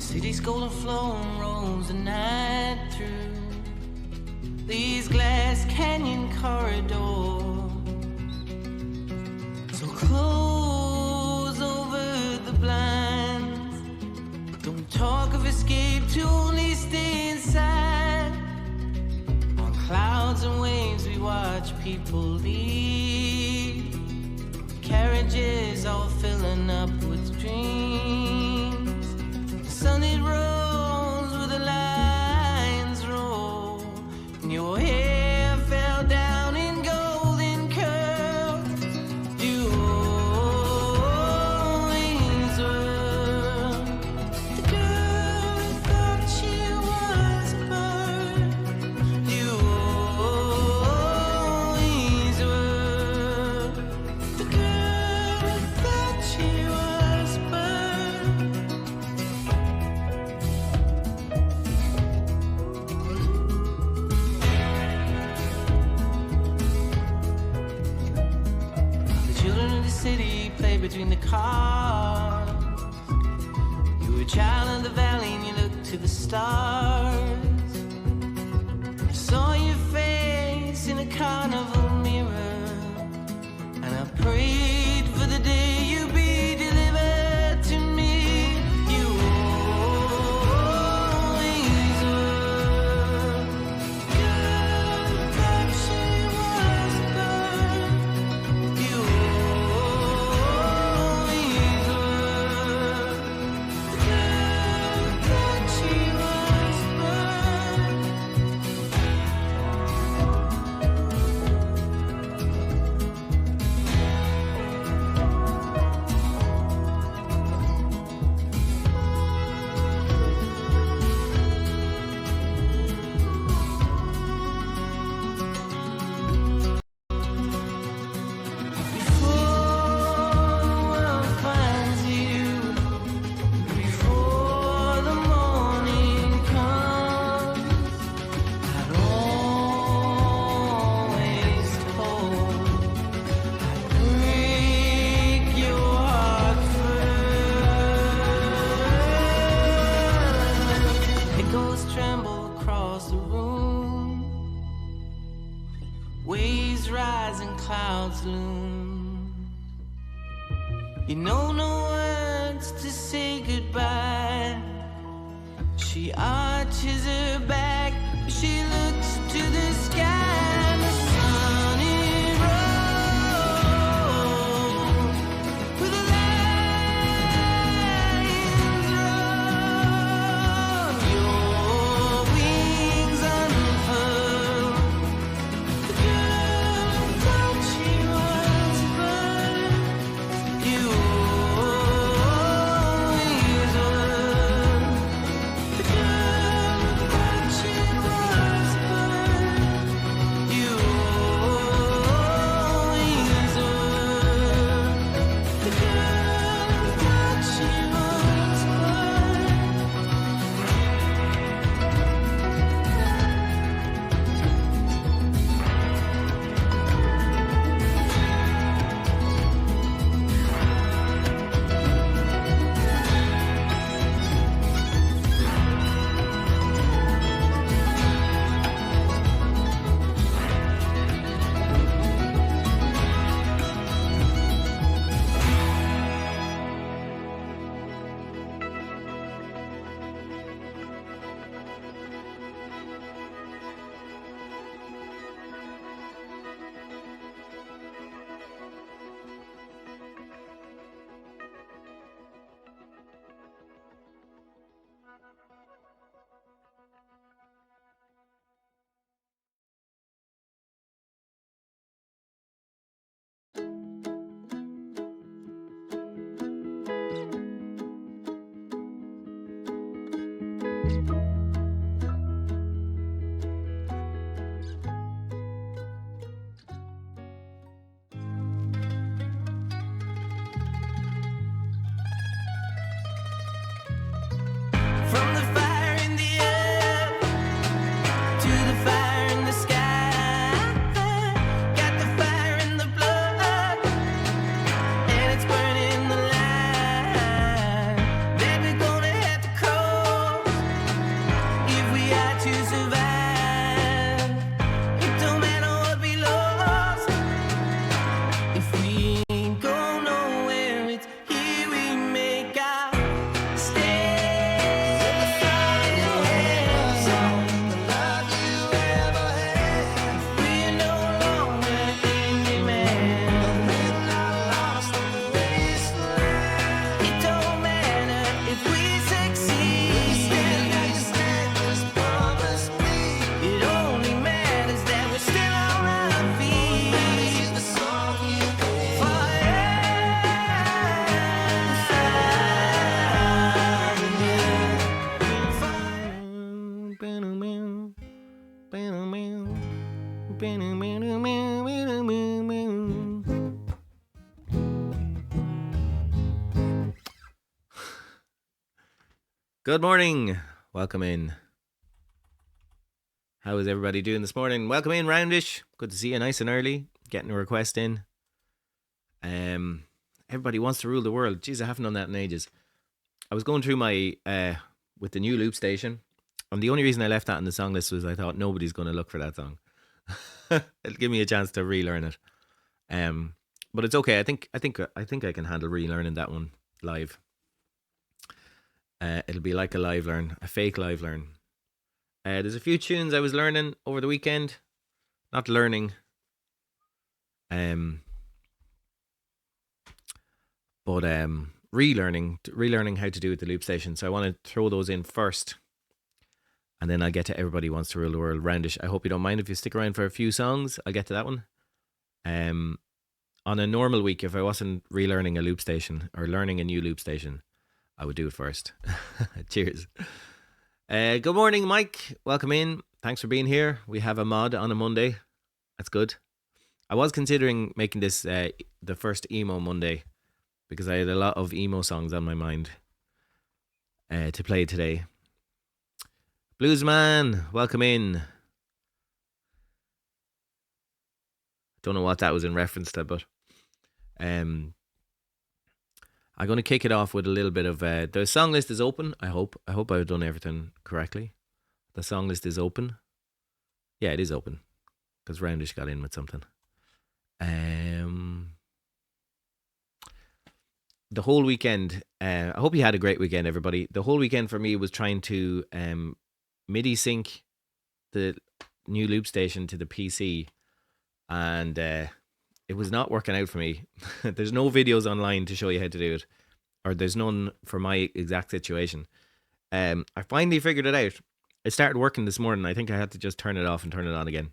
City's golden flowing rolls the night through these glass canyon corridors. So close over the blinds. Don't talk of escape to only stay inside. On clouds and waves we watch people leave. Carriages all filling up with dreams. The sun it rolls where the lines roll, and your hair fell down in golden curls. You always were the girl who thought she was burned. You always were the girl who thought she was burned. The children of the city play between the cars. You were a child of the valley and you looked to the stars. I saw your face in a carnival mirror, and I prayed for the day you'd be delivered to me. You always were the girl who thought she was burned. You always were the girl who thought she was burned. Before the world finds you, before the morning comes, I'd always told I'd break your heart first. Echoes tremble across the room. Waves rise and clouds loom. You know no words to say goodbye. She arches her back, she looks to the sky. The sun it rolls with the lions run. Your wings unfurl. The girl who thought she was burned. You always were the girl who thought she was burned. You always were the girl who thought she was burned. From the fire in the earth to the fire in the sky, got the fire in the blood, and it's burning the light. Then we're gonna have to crawl Good morning. Welcome in. How is everybody doing this morning? Welcome in, Roundish. Good to see you nice and early. Getting a request in. Everybody wants to rule the world. Jeez, I haven't done that in ages. I was going through my with the new loop station, and the only reason I left that in the song list was I thought nobody's going to look for that song. It'll give me a chance to relearn it. But it's okay. I think I can handle relearning that one live. It'll be like a live learn, a fake live learn. There's a few tunes I was learning over the weekend. Not learning. But relearning how to do it at the loop station. So I want to throw those in first. And then I'll get to Everybody Wants to Rule the World, Roundish. I hope you don't mind if you stick around for a few songs. I'll get to that one. On a normal week, if I wasn't relearning a loop station or learning a new loop station, I would do it first. Cheers. Good morning, Mike. Welcome in. Thanks for being here. We have a mod on a Monday. That's good. I was considering making this the first emo Monday because I had a lot of emo songs on my mind to play today. Bluesman, welcome in. Don't know what that was in reference to, but I'm going to kick it off with a little bit of the song list is open. I hope I've done everything correctly. The song list is open. Yeah, it is open because Roundish got in with something. The whole weekend, I hope you had a great weekend, everybody. The whole weekend for me was trying to MIDI sync the new loop station to the PC, and it was not working out for me. There's no videos online to show you how to do it, or there's none for my exact situation. I finally figured it out. It started working this morning. I think I had to just turn it off and turn it on again,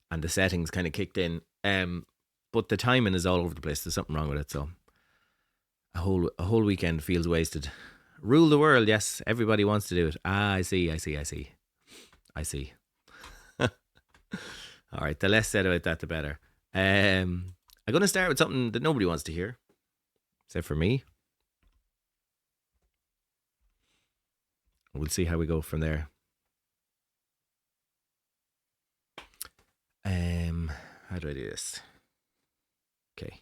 and the settings kind of kicked in. But the timing is all over the place. There's something wrong with it, so a whole weekend feels wasted. Rule the world, yes. Everybody wants to do it. I see. All right, the less said about that, the better. I'm going to start with something that nobody wants to hear, except for me. We'll see how we go from there. How do I do this? Okay.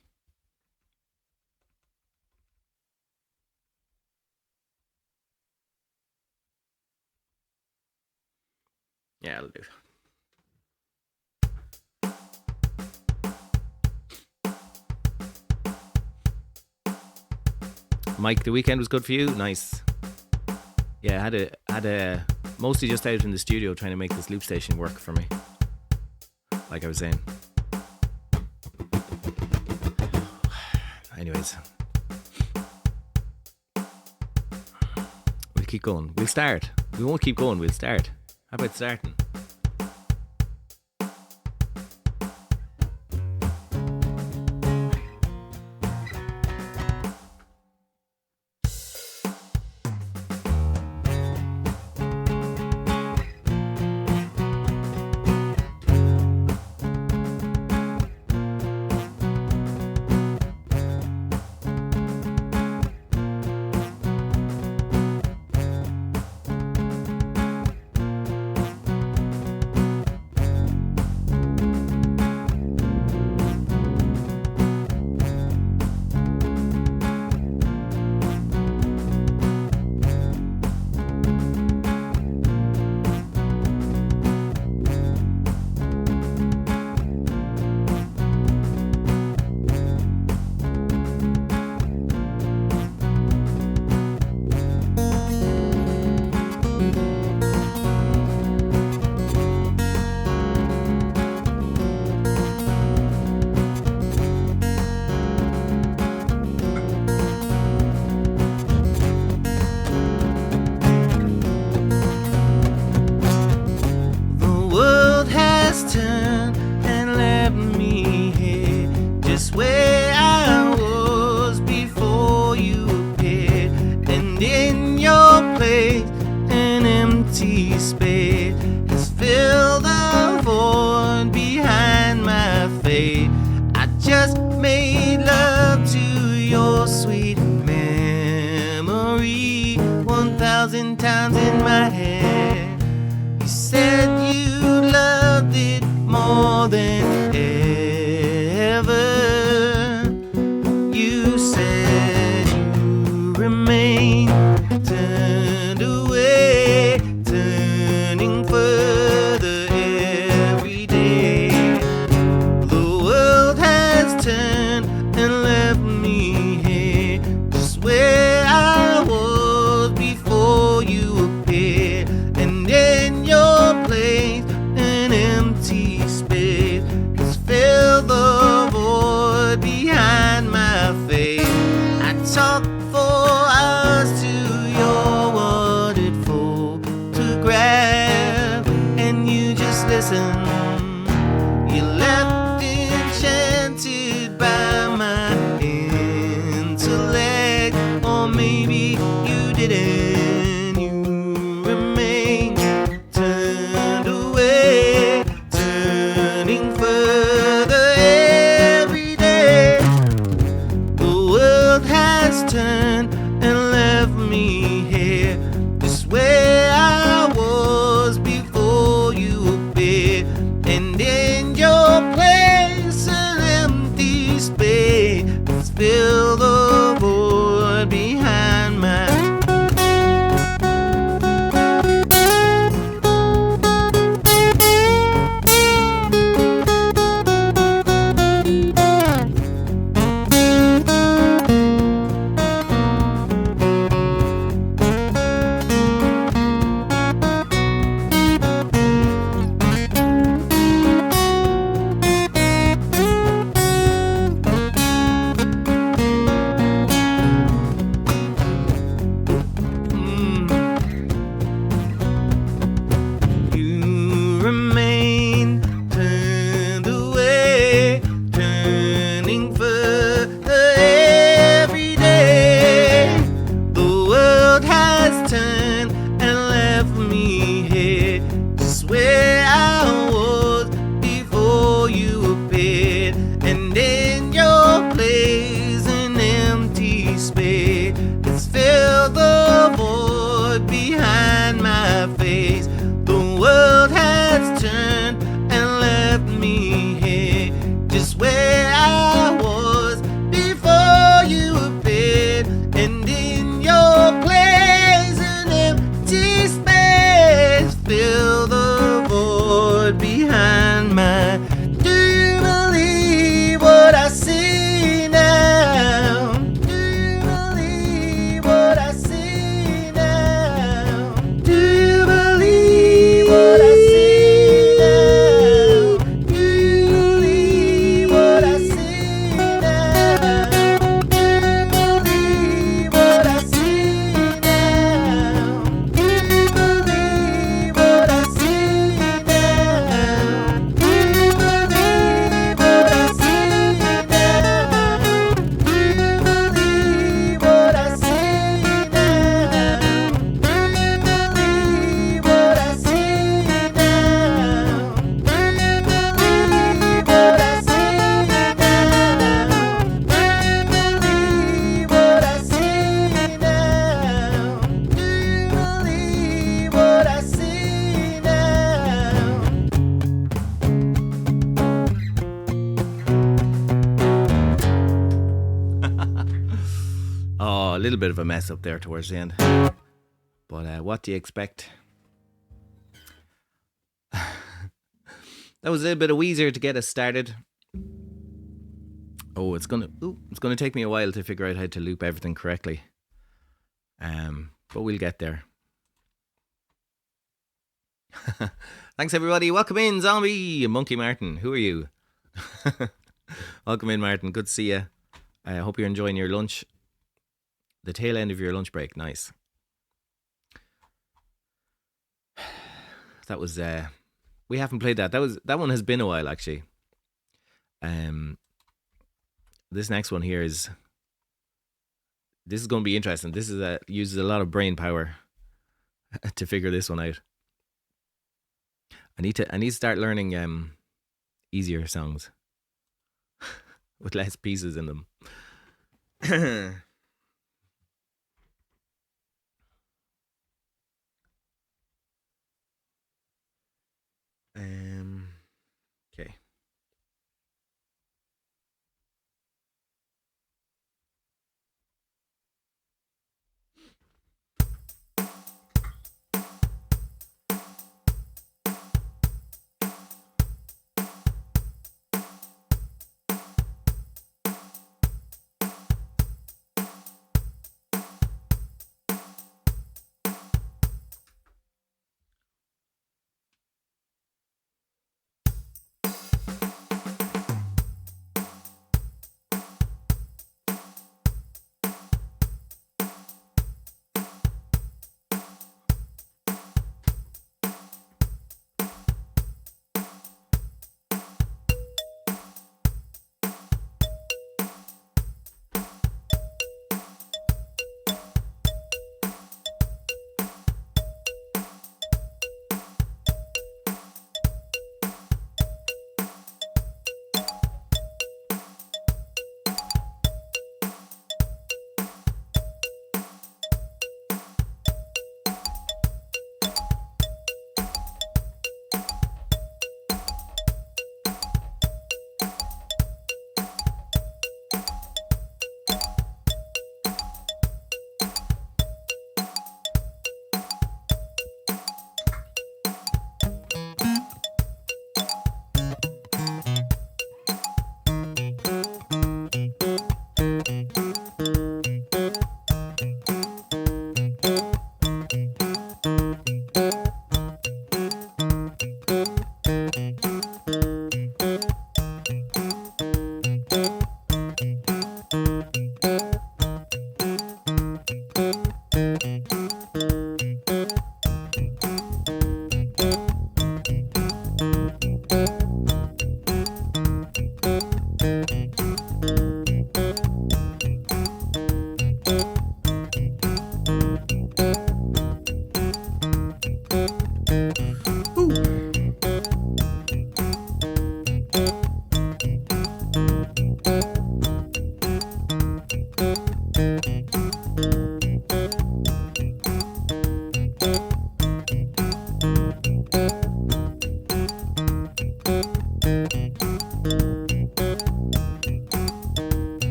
Yeah, I'll do. Mike, the weekend was good for you? Nice. Yeah, I had a mostly just out in the studio trying to make this loop station work for me. Like I was saying. Anyways. We'll keep going. We'll start. We won't keep going, we'll start. How about starting? 1,000 times in my head. You said you loved it more than ever. You said you remain turned away, turning further every day. The world has turned and left me here, just where I was before you appeared. And in your place, an empty space has filled the void behind my face. I talk for hours to your watered photograph, and you just listen. You left enchanted by my intellect, or maybe you didn't. You remain turned away, turning further every day. The world has turned and left me here, just where I was before you appeared. And in your place, an empty space has filled the void behind my. You remain turned away, turning further every day. The world has turned and left me here, just where I was before you appeared. And in your place, an empty space has filled the void behind my face. The world has turned and left me here, just where I was before you appeared. And in your place, an empty space fill the void behind my. Do you believe what I see now? Do you believe what I see now? Do you believe what I see now? Do you believe what I see now? Do you believe what I see now? Do you believe what I see now? Do you believe what I see now? Do you believe what I see now? Do you believe what I see now? Do you believe what I see now? Do you believe what I see now? Do you believe what I see now? Oh, a little bit of a mess up there towards the end. But what do you expect? That was a little bit of Weezer to get us started. Oh, it's gonna take me a while to figure out how to loop everything correctly. But we'll get there. Thanks everybody. Welcome in, Zombie, Monkey Martin. Who are you? Welcome in, Martin. Good to see you. I hope you're enjoying your lunch. The tail end of your lunch break. Nice. That was we haven't played that. That one has been a while actually. This next one here is going to be interesting. This is uses a lot of brain power to figure this one out. I need to start learning easier songs with less pieces in them.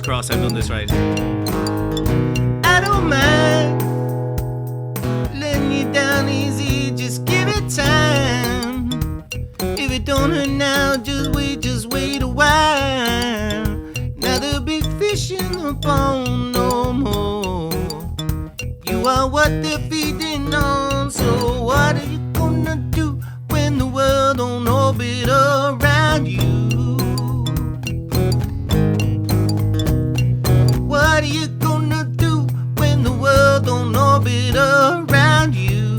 crossed I've done this right. I don't mind letting you down easy, just give it time. If it don't hurt now, just wait a while. Now the big fish in the pond no more. You are what they're feeding on, so what are you gonna do when the world don't orbit around you? What are you gonna do when the world don't orbit around you?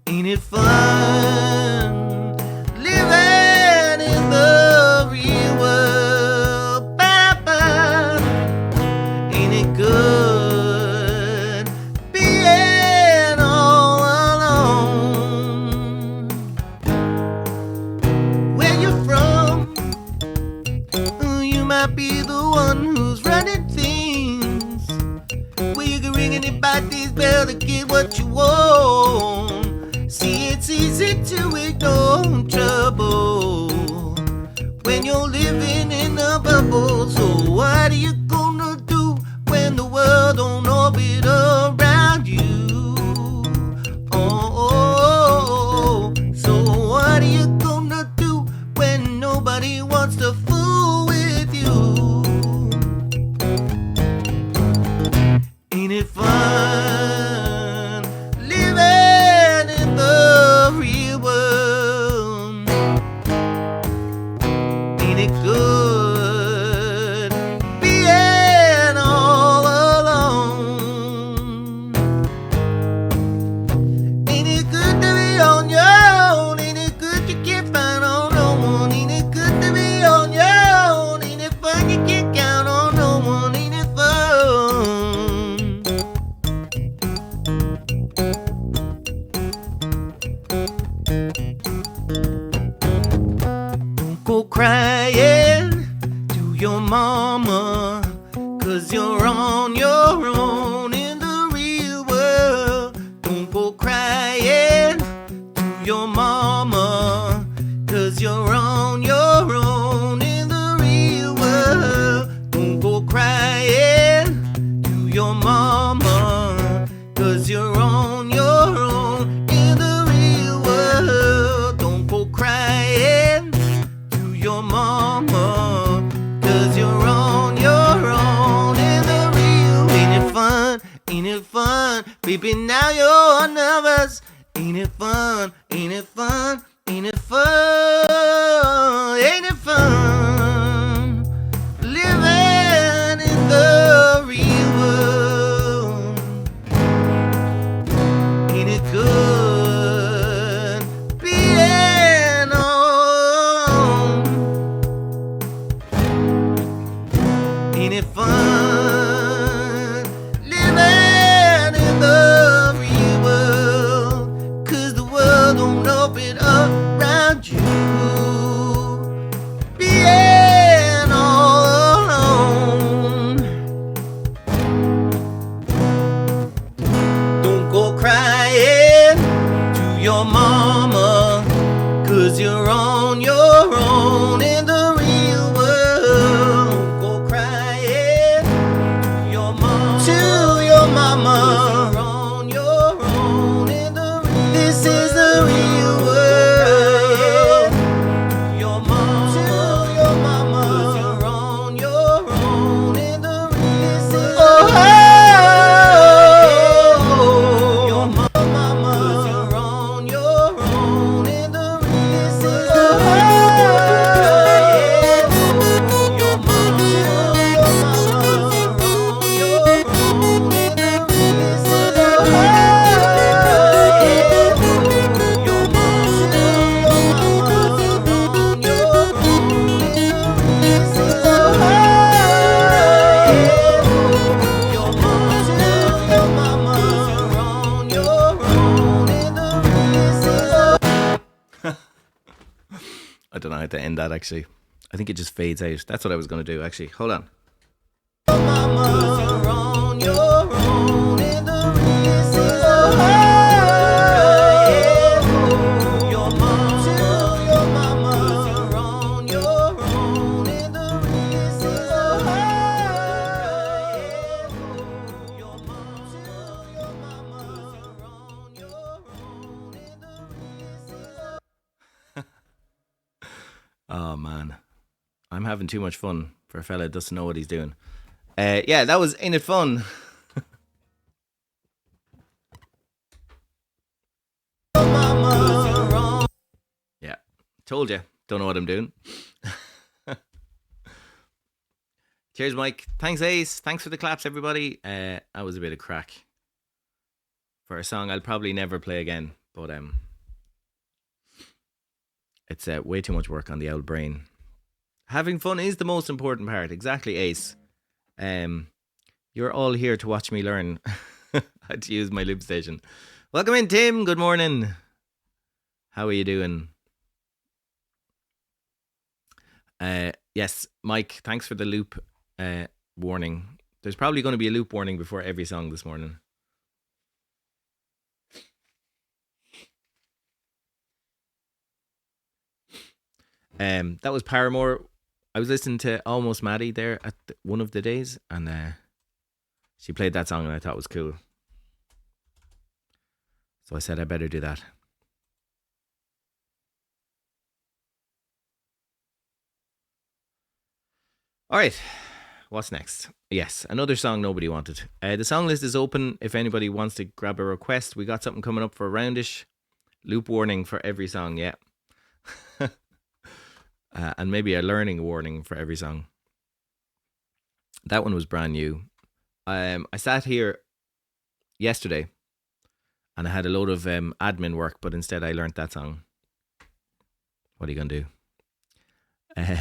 Ain't it fun living in the real world? Ba-ba. Ain't it good being all alone? Where you from? You might be the one who's running things. Where you can ring anybody's bell to get what you want. See, it's easy to ignore trouble when you're living in a bubble. So what are you gonna do when the world don't orbit around you? Oh. So what are you gonna do when nobody wants to fool with you? Ain't it fun living in the real world? Ain't it good being all alone? Ain't it good to be on your own? Ain't it good you can't find on no one? Ain't it good to be on your own? Ain't it fun you can't count on no one? Ain't it fun? Don't go crying to your mama, 'cause you're on your own in the real world. Don't go crying to your mama, 'cause you're on your own in the real world. Don't go crying to your mama, 'cause you're on your own in the real world. Don't go crying to your mama, 'cause you're on your own in the real. Ain't it fun? Ain't it fun? Baby, now you're nervous. Ain't it fun? Ain't it fun? Ain't it fun? Ain't it fun living in the real world? Ain't it good being alone? Ain't it fun living in the real world? 'Cause the world don't open around you. Being all alone. Don't go crying to your mama, 'cause you're on your own in the real world. Don't go crying to your mama, 'cause you're on your own in the real. This is the real world. Your mama, 'cause you're on your own in the real. Your mama, 'cause you're on your own in the real. Your mama, your mama, 'cause you're on your own in the I don't know how to end that actually. I think it just fades out. That's what I was going to do actually. Hold on. Oh man, I'm having too much fun for a fella that doesn't know what he's doing. Yeah, that was Ain't It Fun. Yeah, told you. Don't know what I'm doing. Cheers, Mike. Thanks, Ace. Thanks for the claps, everybody. That was a bit of crack for a song I'll probably never play again, but it's way too much work on the old brain. Having fun is the most important part. Exactly, Ace. You're all here to watch me learn how to use my loop station. Welcome in, Tim. Good morning. How are you doing? Yes, Mike, thanks for the loop warning. There's probably going to be a loop warning before every song this morning. That was Paramore. I was listening to Almost Maddie there at one of the days, and she played that song and I thought it was cool. So I said I better do that. All right, what's next? Yes, another song nobody wanted. The song list is open if anybody wants to grab a request. We got something coming up for a roundish. Loop warning for every song, yeah. And maybe a learning warning for every song. That one was brand new. I sat here yesterday and I had a load of admin work, but instead I learnt that song. What are you going to do?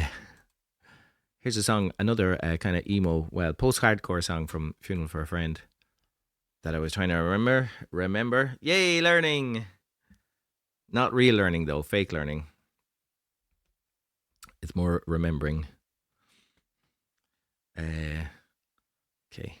Here's a song, another kind of emo, well, post-hardcore song from Funeral for a Friend that I was trying to remember. Yay, learning! Not real learning though, fake learning. It's more remembering. Okay.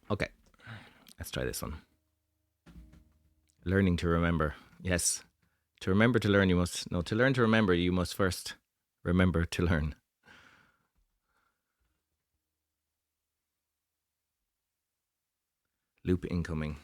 Okay, let's try this one. Learning to remember. Yes. To remember to learn, to learn to remember, you must first remember to learn. Loop incoming.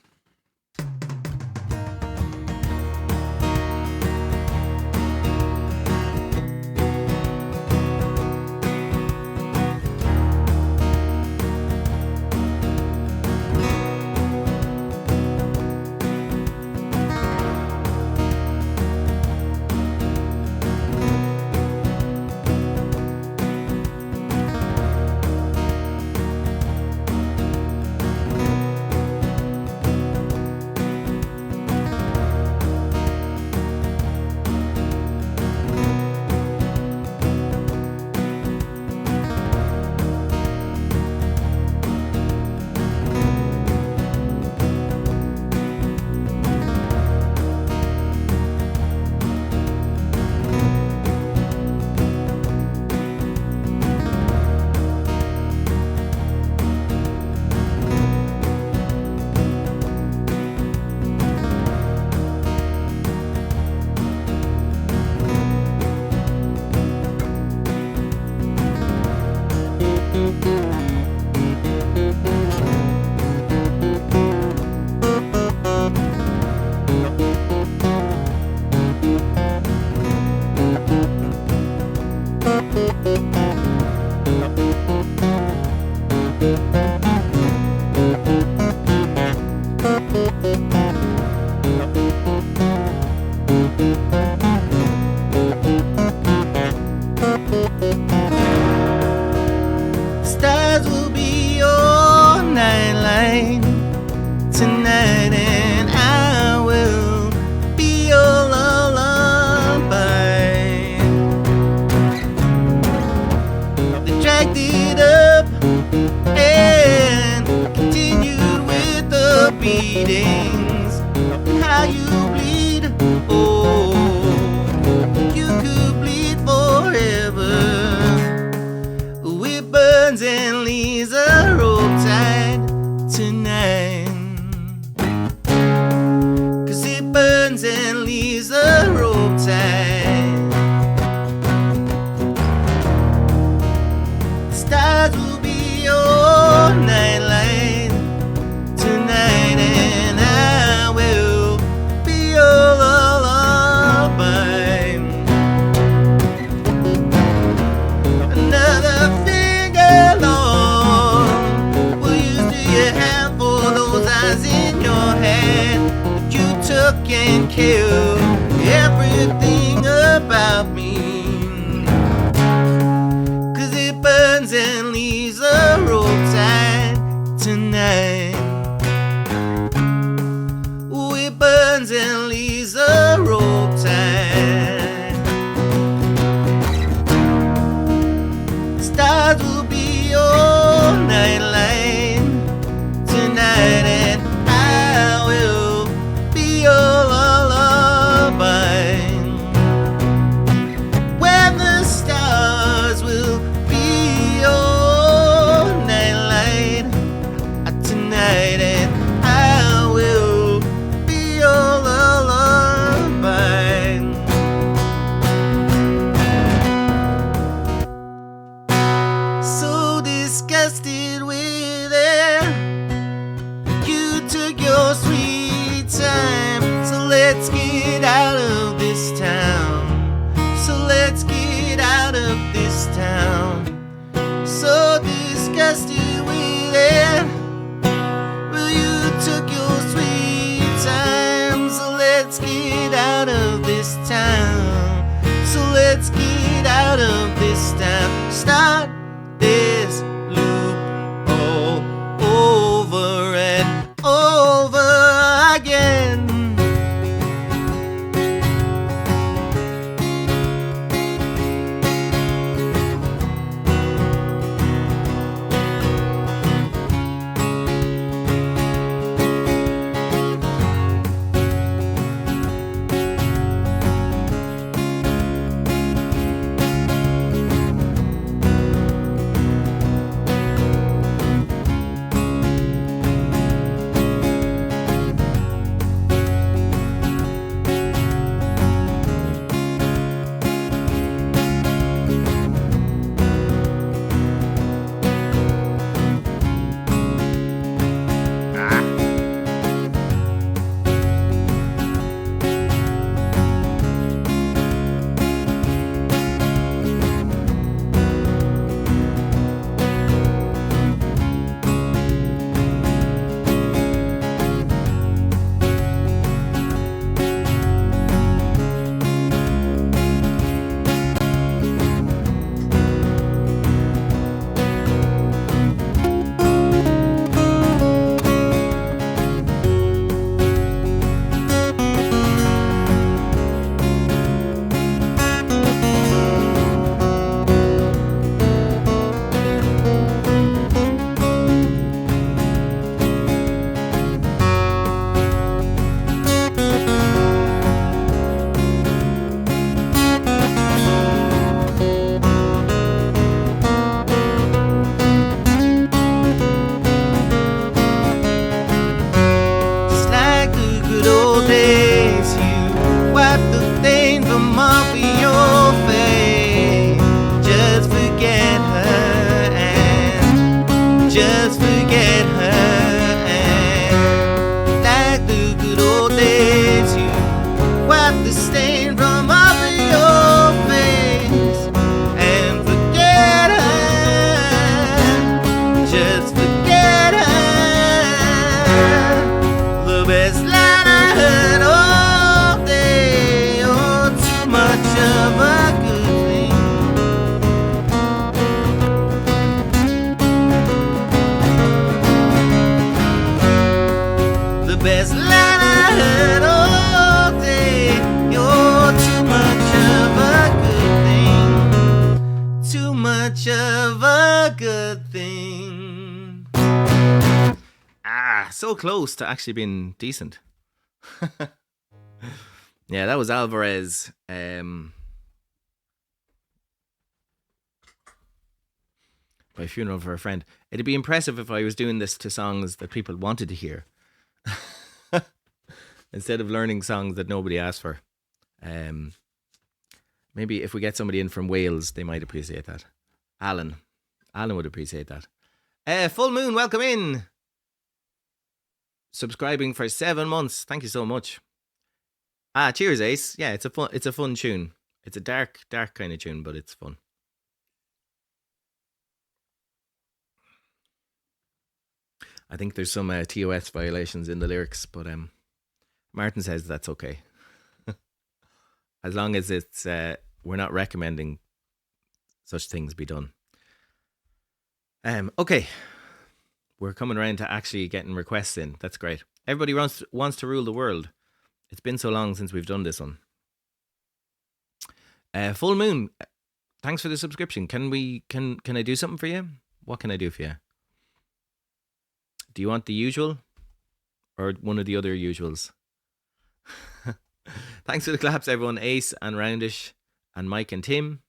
Cause it burns and leaves a lies in your head. You took and killed everything about me. 'Cause it burns and leaves a roadside tonight. Oh, it burns and leaves a roadside. Stars will be your nightlight tonight, and I will be your lullaby. When the stars will be your nightlight tonight, and I will be your lullaby. So disgusted with it, you took your sweet time. So let's get out of this town. So let's get out of this town. So disgusted with it, well, you took your sweet time. So let's get out of this town. So let's get out of this town. Start this loop all over and over again. Just like the good old days, you wipe the stain from off of your face. Just forget her and just forget her. And like the good old days, you wipe the stain from off of your face and forget her. Just forget her. The best line I heard all day. Oh, too much of a good thing. The best line I heard all day. You're too much of a good thing. Too much of a good thing. So close to actually being decent. Yeah, that was Alvarez. By Funeral for a Friend. It'd be impressive if I was doing this to songs that people wanted to hear. Instead of learning songs that nobody asked for. Maybe if we get somebody in from Wales, they might appreciate that. Alan would appreciate that. Full Moon, welcome in. Subscribing for 7 months. Thank you so much. Cheers, Ace. Yeah, it's a fun tune. It's a dark kind of tune, but it's fun. I think there's some TOS violations in the lyrics, but Martin says that's okay. As long as it's we're not recommending such things be done. Okay. We're coming around to actually getting requests in. That's great. Everybody wants to rule the world. It's been so long since we've done this one. Full Moon, thanks for the subscription. Can I do something for you? What can I do for you? Do you want the usual or one of the other usuals? Thanks for the claps, everyone. Ace and Roundish and Mike and Tim.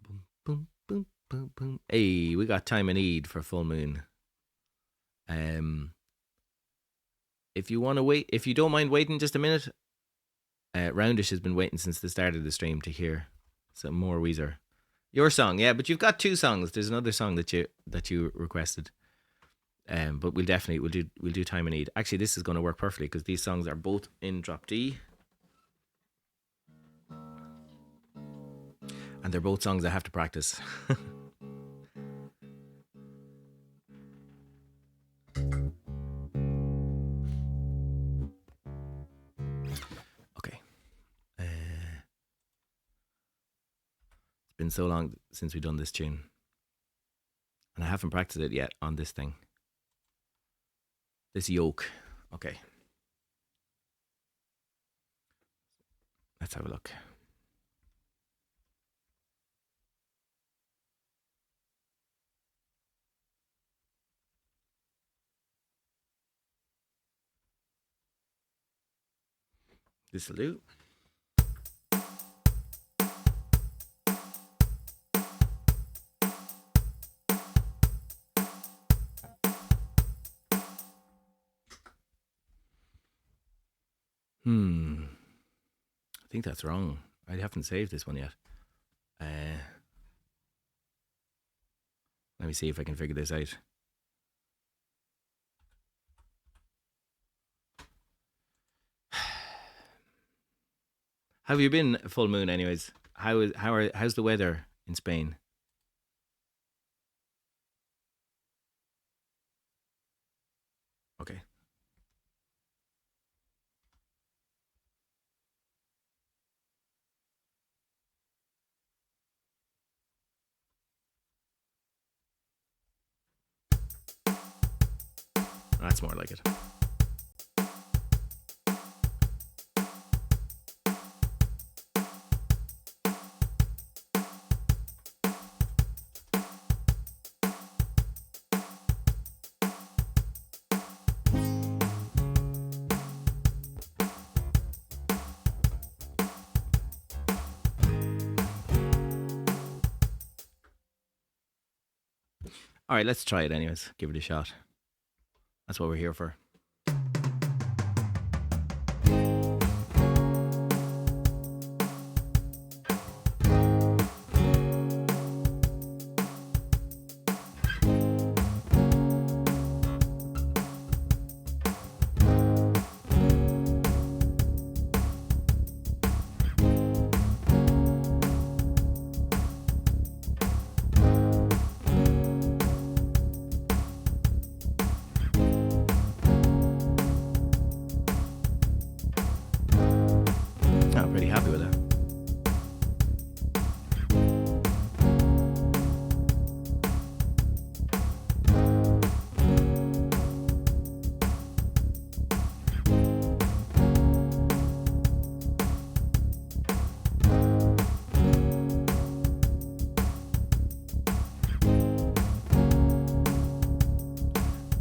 Boom, boom, boom, boom, boom. Hey, we got Time of Need for Full Moon. If you want to wait, if you don't mind waiting just a minute, Roundish has been waiting since the start of the stream to hear some more Weezer. Your song, yeah, but you've got two songs. There's another song that you requested. But we'll do Time of Need. Actually, this is going to work perfectly because these songs are both in drop D. And they're both songs I have to practice. Okay. It's been so long since we've done this tune. And I haven't practiced it yet on this thing. This yoke. Okay. Let's have a look. This'll do. I think that's wrong. I haven't saved this one yet. Let me see if I can figure this out. How have you been, Full Moon, anyways? How's the weather in Spain? Okay. That's more like it. All right, let's try it anyways. Give it a shot. That's what we're here for.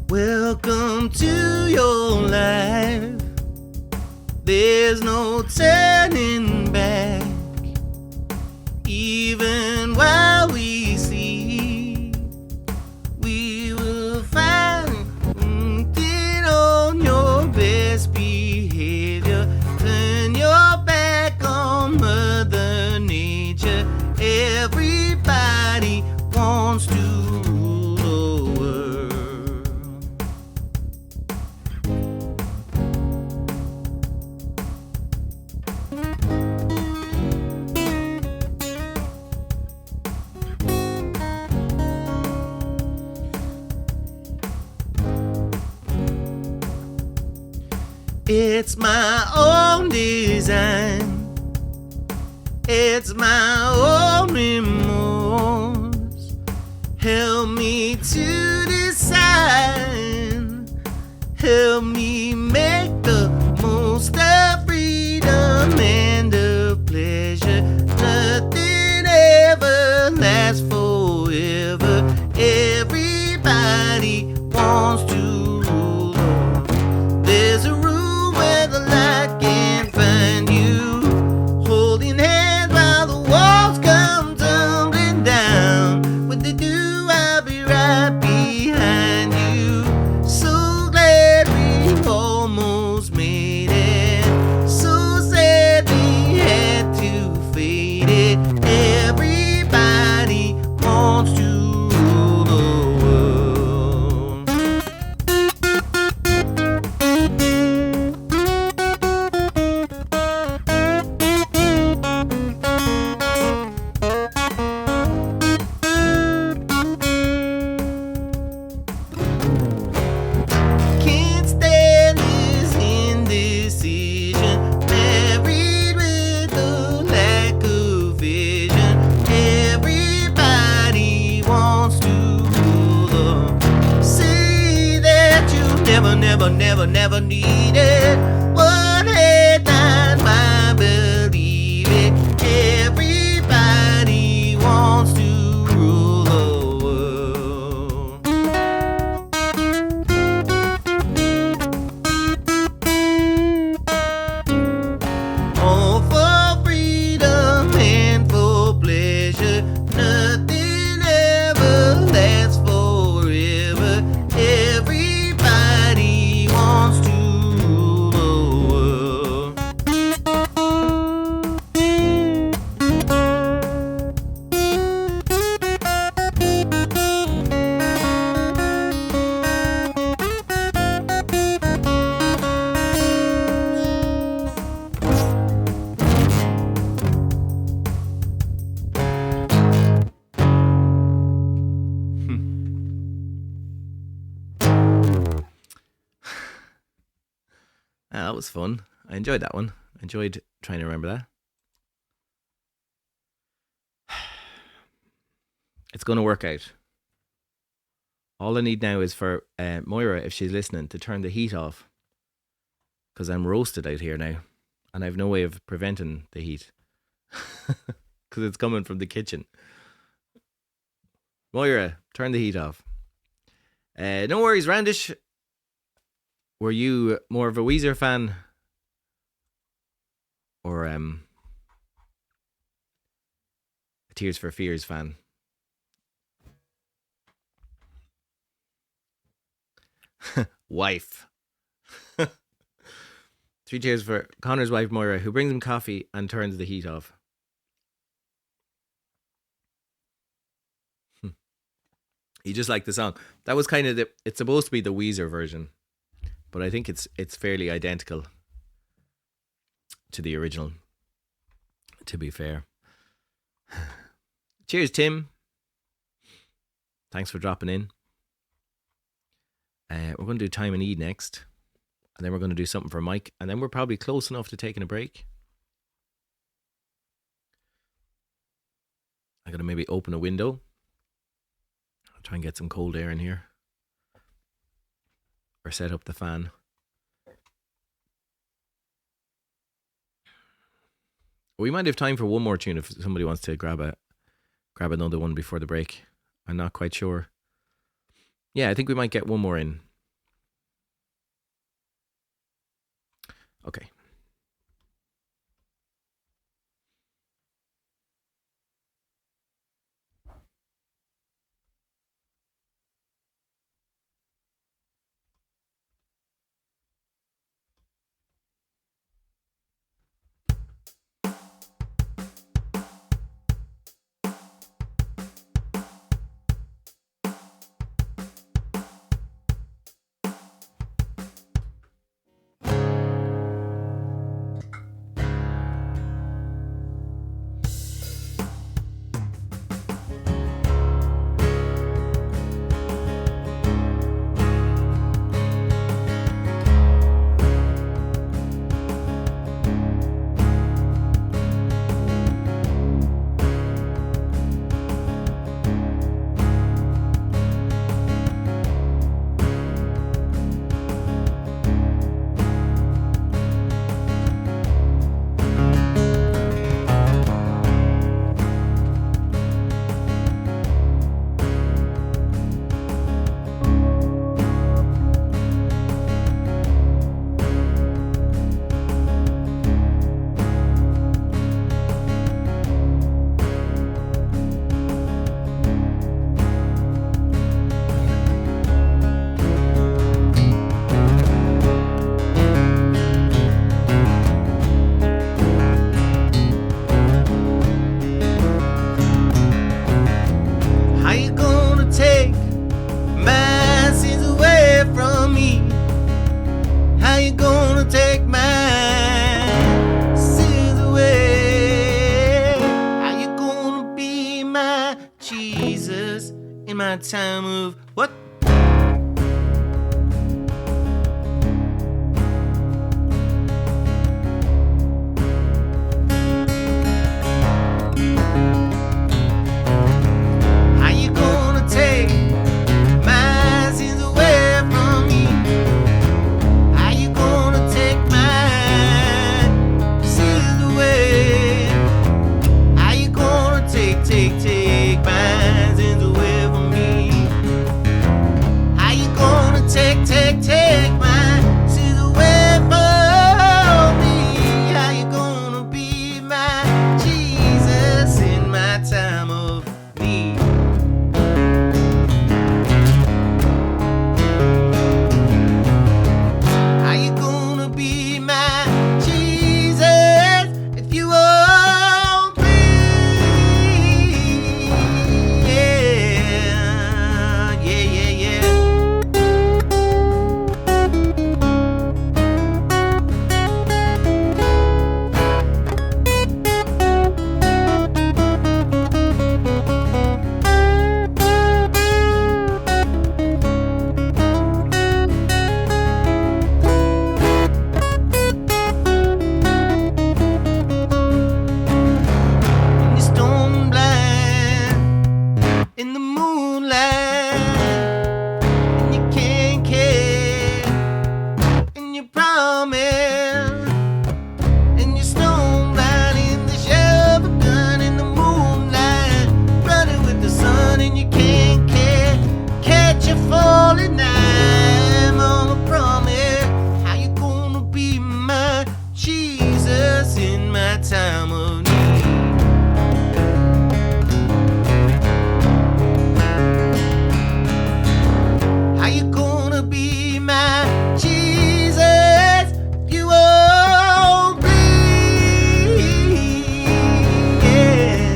Welcome to your life. There's no turning back. Even while we see, we will find it on your best behavior. Turn your back on Mother Nature. Everybody wants to rule the world. It's my own design. It's my own remorse. Help me to decide. Help me make the most of freedom and of pleasure. Nothing ever lasts forever. Everybody wants to rule on. There's a room where the light can't find you. Holding hands while the walls come tumbling down. When they do, I'll be right behind you. So glad we almost made it. So sad we had to fade it. Everybody wants to rule the world. Can't stand this indecision. Married with the lack of vision. Everybody wants to rule the. Say that you never need it. One headline, why believe it? Everybody wants to rule the world. All for freedom and for pleasure. Nothing ever lasts forever. Everybody wants to rule the world. That was fun. I enjoyed that one. I enjoyed trying to remember that. It's going to work out. All I need now is for Moira, if she's listening, to turn the heat off. Because I'm roasted out here now. And I have no way of preventing the heat. Because it's coming from the kitchen. Moira, turn the heat off. No worries, Randish. Were you more of a Weezer fan? Or a Tears for Fears fan? Wife. 3 cheers for Connor's wife, Moira, who brings him coffee and turns the heat off. You just like the song. That was kind of it's supposed to be the Weezer version. But I think it's fairly identical to the original, to be fair. Cheers, Tim. Thanks for dropping in. We're going to do Time and Eid next. And then we're going to do something for Mike. And then we're probably close enough to taking a break. I'm going to maybe open a window. I'll try and get some cold air in here. Or set up the fan. We might have time for one more tune if somebody wants to grab another one before the break. I'm not quite sure. Yeah, I think we might get one more in. Okay. my time of what? How you gonna take my sins away from me? How you gonna take my sins away? How you gonna take my sins away from me? How you gonna take my sins away from me? How you gonna be my Jesus in my time of need? How you gonna be my Jesus if you won't be? Yeah, yeah, yeah, yeah. And you're stone blind in the moonlight, and you can't care, and you promise, and you're stone blind in the shadow of a gun in the moonlight, running with the sun, and you can't care, catch a falling knife on a promise. How you gonna be my Jesus in my time of need? How you gonna be my Jesus if you won't bleed? Yeah.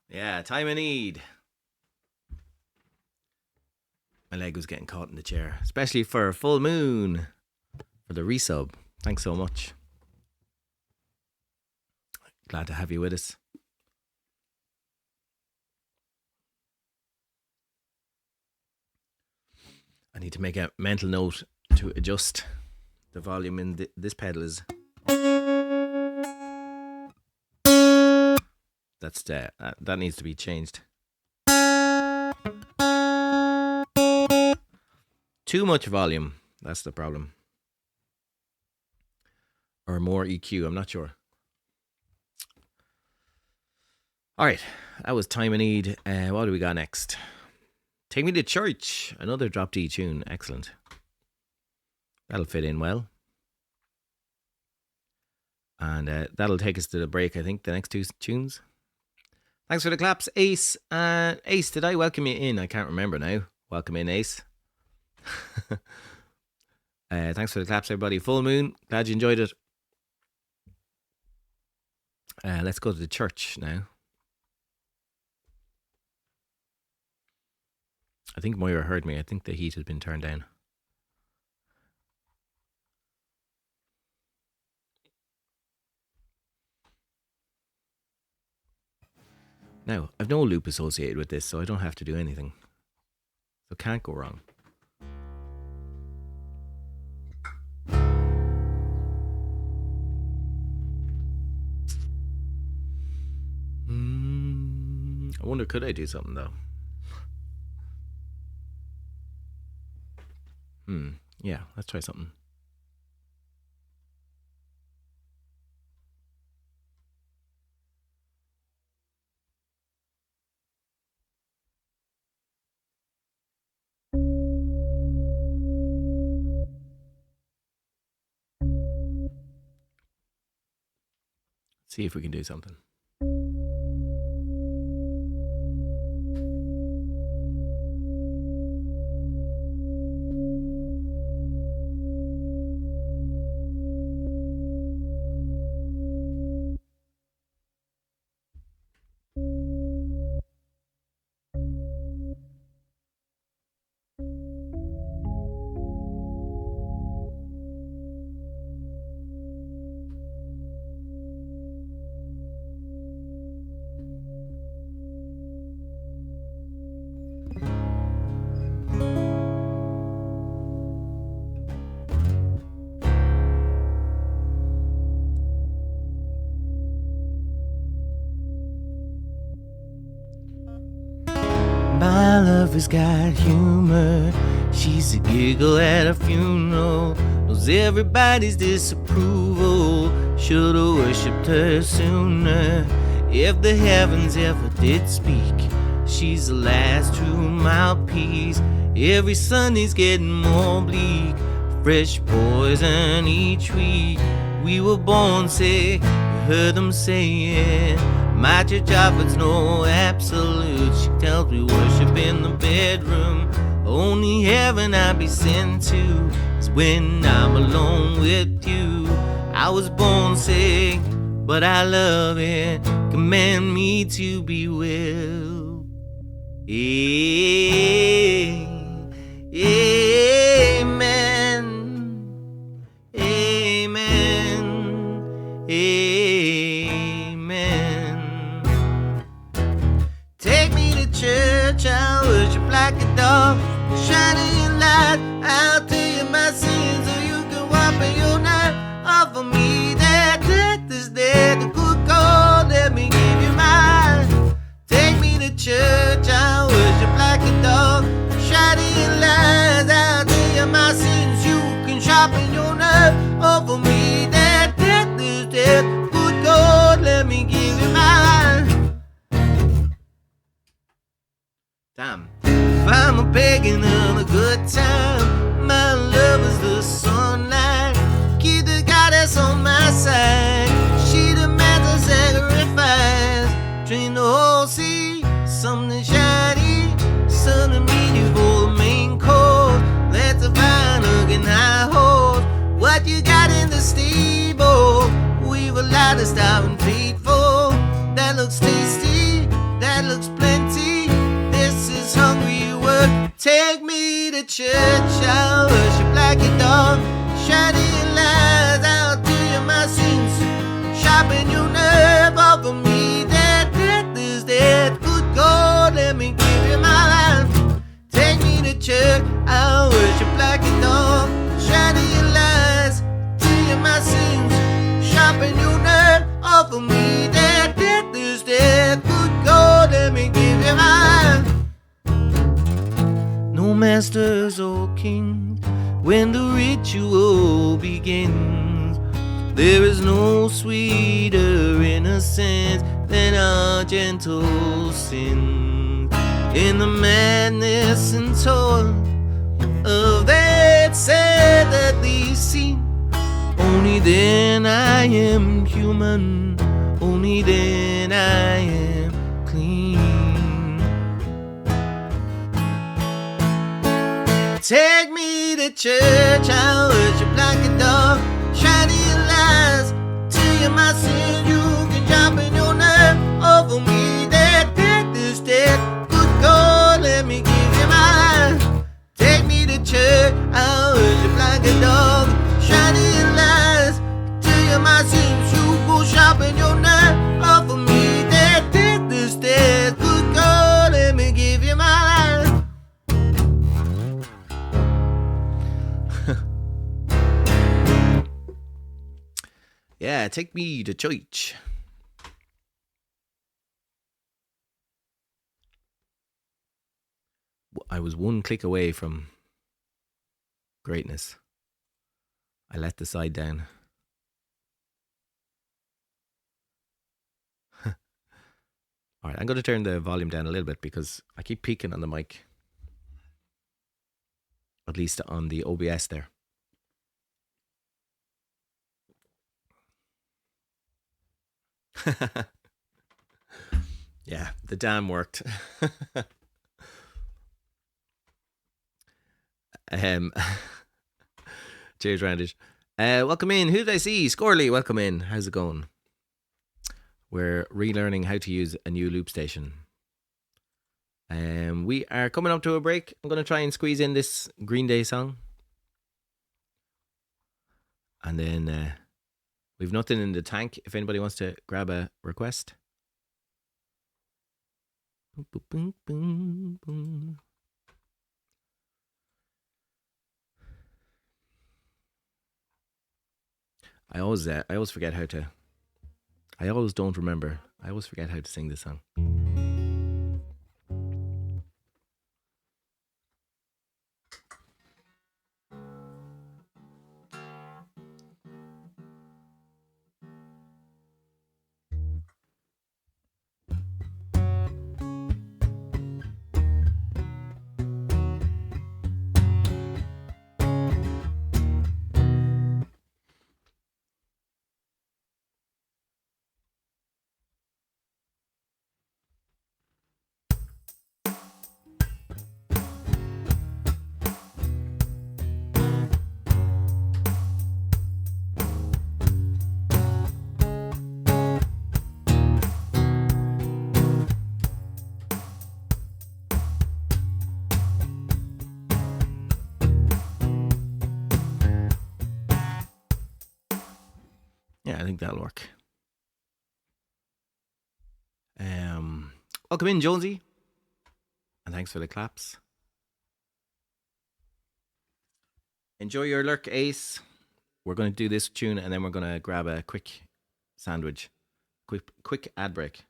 Yeah, time of need. My leg was getting caught in the chair, especially for a full moon. For the resub. Thanks so much. Glad to have you with us. I need to make a mental note to adjust the volume in this pedal is. That needs to be changed. Too much volume. That's the problem. Or more EQ. I'm not sure. All right. That was Time of Need. What do we got next? Take Me to Church. Another drop D tune. Excellent. That'll fit in well. And that'll take us to the break, I think, the next two tunes. Thanks for the claps, Ace. Ace, did I welcome you in? I can't remember now. Welcome in, Ace. Thanks for the claps, everybody. Full moon. Glad you enjoyed it. Let's go to the church now. I think Moira heard me. I think the heat has been turned down. Now, I've no loop associated with this, so I don't have to do anything. So can't go wrong. I wonder, could I do something though? Yeah, let's try something. See if we can do something. My lover's got humor. She's a giggle at a funeral. Knows everybody's disapproval. Should've worshipped her sooner. If the heavens ever did speak, she's the last true mouthpiece. Every Sunday's getting more bleak. Fresh poison each week. We were born sick, you heard them saying. My church offers no absolute. She tells me worship in the bedroom. Only heaven I'll be sent to is when I'm alone with you. I was born sick, but I love it. Command me to be well. Amen. Amen. Amen. Take me to church, I'll worship like a dog. Shining light, I'll tell you my sins, so you can wipe your night off of me. That death is dead, the good God, let me give you mine. Take me to church, I'll worship like a dog. Shining light, I'll tell you my sins, you can sharpen your knife off of me. That death is dead, good God, let me give you mine. Damn. If I'm a begging of a good time, my love is the sunlight. Keep the goddess on my side. She demands a sacrifice. Drain the whole sea, something shiny. Sun and meteor for the main course. Let's a fine again high horse. What you got in the stable? We've a lot of starving faithful. That looks tasty, that looks plenty. This is hungry work. Take me to church, I'll worship like a dog. Shining lights, I'll tell you my sins. Sharpen your nerve off of me. That death is dead. Good God, let me give you my life. Take me to church, I'll worship like a dog. Shining lights, tell you my sins. Sharpen your nerve off of me. That death is dead. Good God, let me give you my life. No masters or kings when the ritual begins. There is no sweeter innocence than our gentle sin. In the madness and toil of that sad deadly scene, only then I am human, only then I am clean. Take me to church, I'll worship like a dog. Shining lights, tell you my sin, you can jump in your nerve over me. That death is dead, good God, let me give you mine. Take me to church, I'll worship like a dog. Shining lights, tell you my sins, you go sharpen your nerve over me. That death is dead, good God, let me give you mine. Yeah, take me to church. I was one click away from greatness. I let the side down. All right, I'm going to turn the volume down a little bit because I keep peeking on the mic. At least on the OBS there. Yeah, the dam worked. um, cheers, Randish. Welcome in. Who did I see? Scorley, welcome in. How's it going? We're relearning how to use a new loop station. We are coming up to a break. I'm going to try and squeeze in this Green Day song. And then we've nothing in the tank if anybody wants to grab a request. Boom, boom, boom. I always forget how to. I always don't remember. I always forget how to sing this song. Yeah, I think that'll work. Welcome in, Jonesy. And thanks for the claps. Enjoy your lurk, Ace. We're going to do this tune and then we're going to grab a quick sandwich. Quick ad break.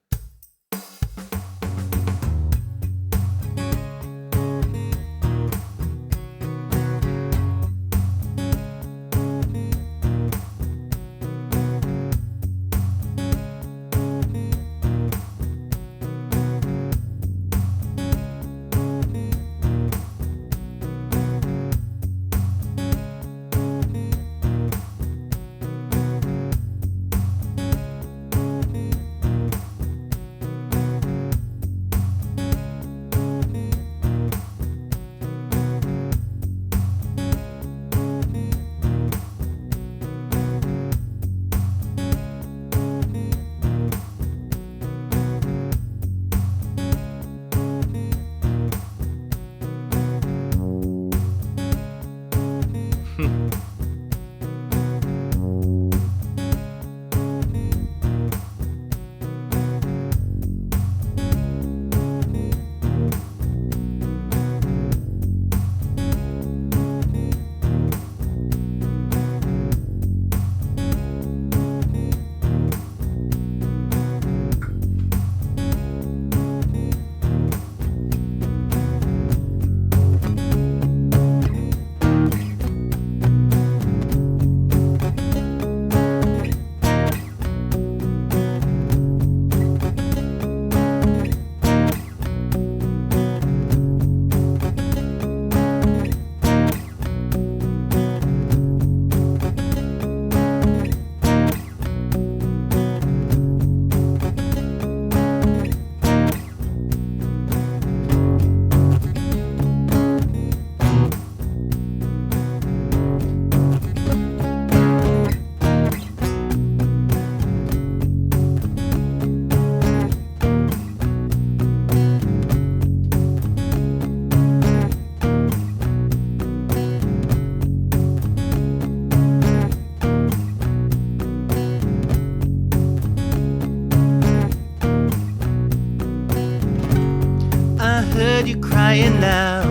crying out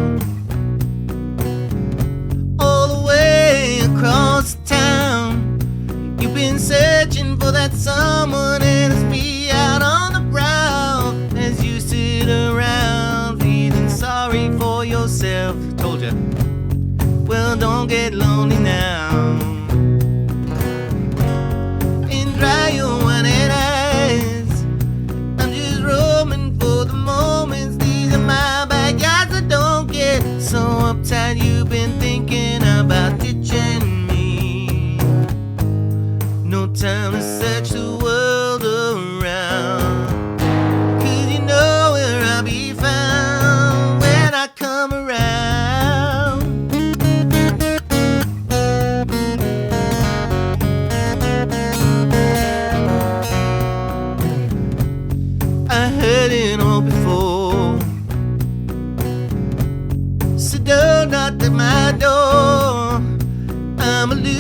all the way across town. You've been searching for that someone, and it's me out on the prowl as you sit around feeling sorry for yourself. Told ya, well, don't get lonely now. And dry your one-eyed eyes. I'm just roaming for the moments. These are my backyards. I don't get so uptight. You've been thinking about ditching me. No time to search the world around.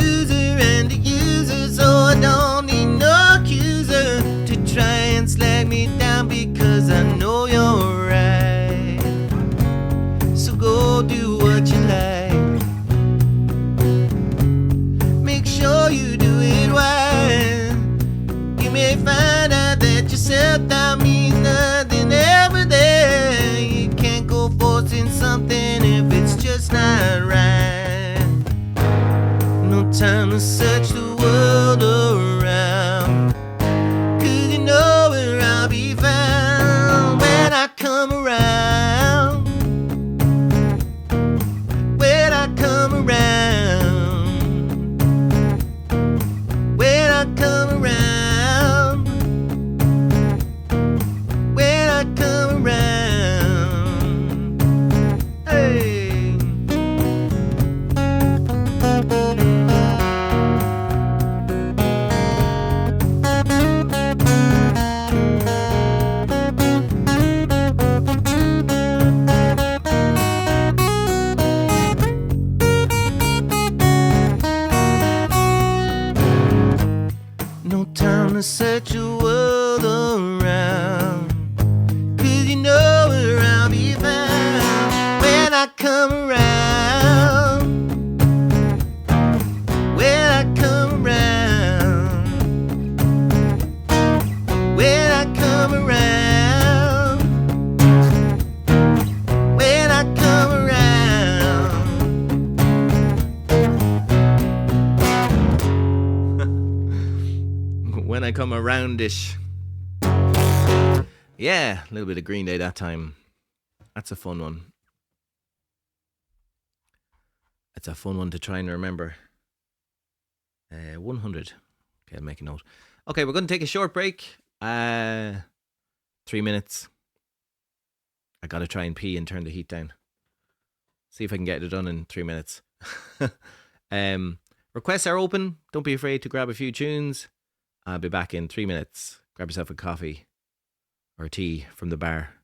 loser and a user, so I don't need no accuser to try and slag me down because I know you're right. So go do what you like. Make sure you do it right. You may find out that yourself that means nothing every day. You can't go forcing something if it's just not right. No time to search the world around, 'cause you know where I'll be found when I come around. When I come around. When I come around. When I come around. Hey. No time to search the world around, 'cause you know where I'll be found when I come around. When I come around. When I come around. When I come around. When I come around-ish. Yeah, a little bit of Green Day that time. That's a fun one. It's a fun one to try and remember. 100. Okay, I'll make a note. Okay, we're going to take a short break. 3 minutes. I got to try and pee and turn the heat down. See if I can get it done in 3 minutes. Requests are open. Don't be afraid to grab a few tunes. I'll be back in 3 minutes. Grab yourself a coffee or tea from the bar.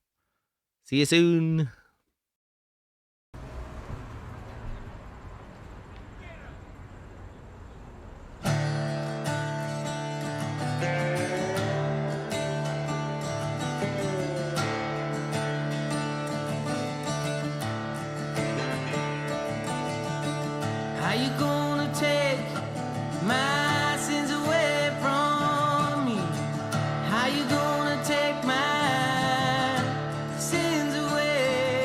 See you soon. How you gonna take my sins away from me? How you gonna take my sins away?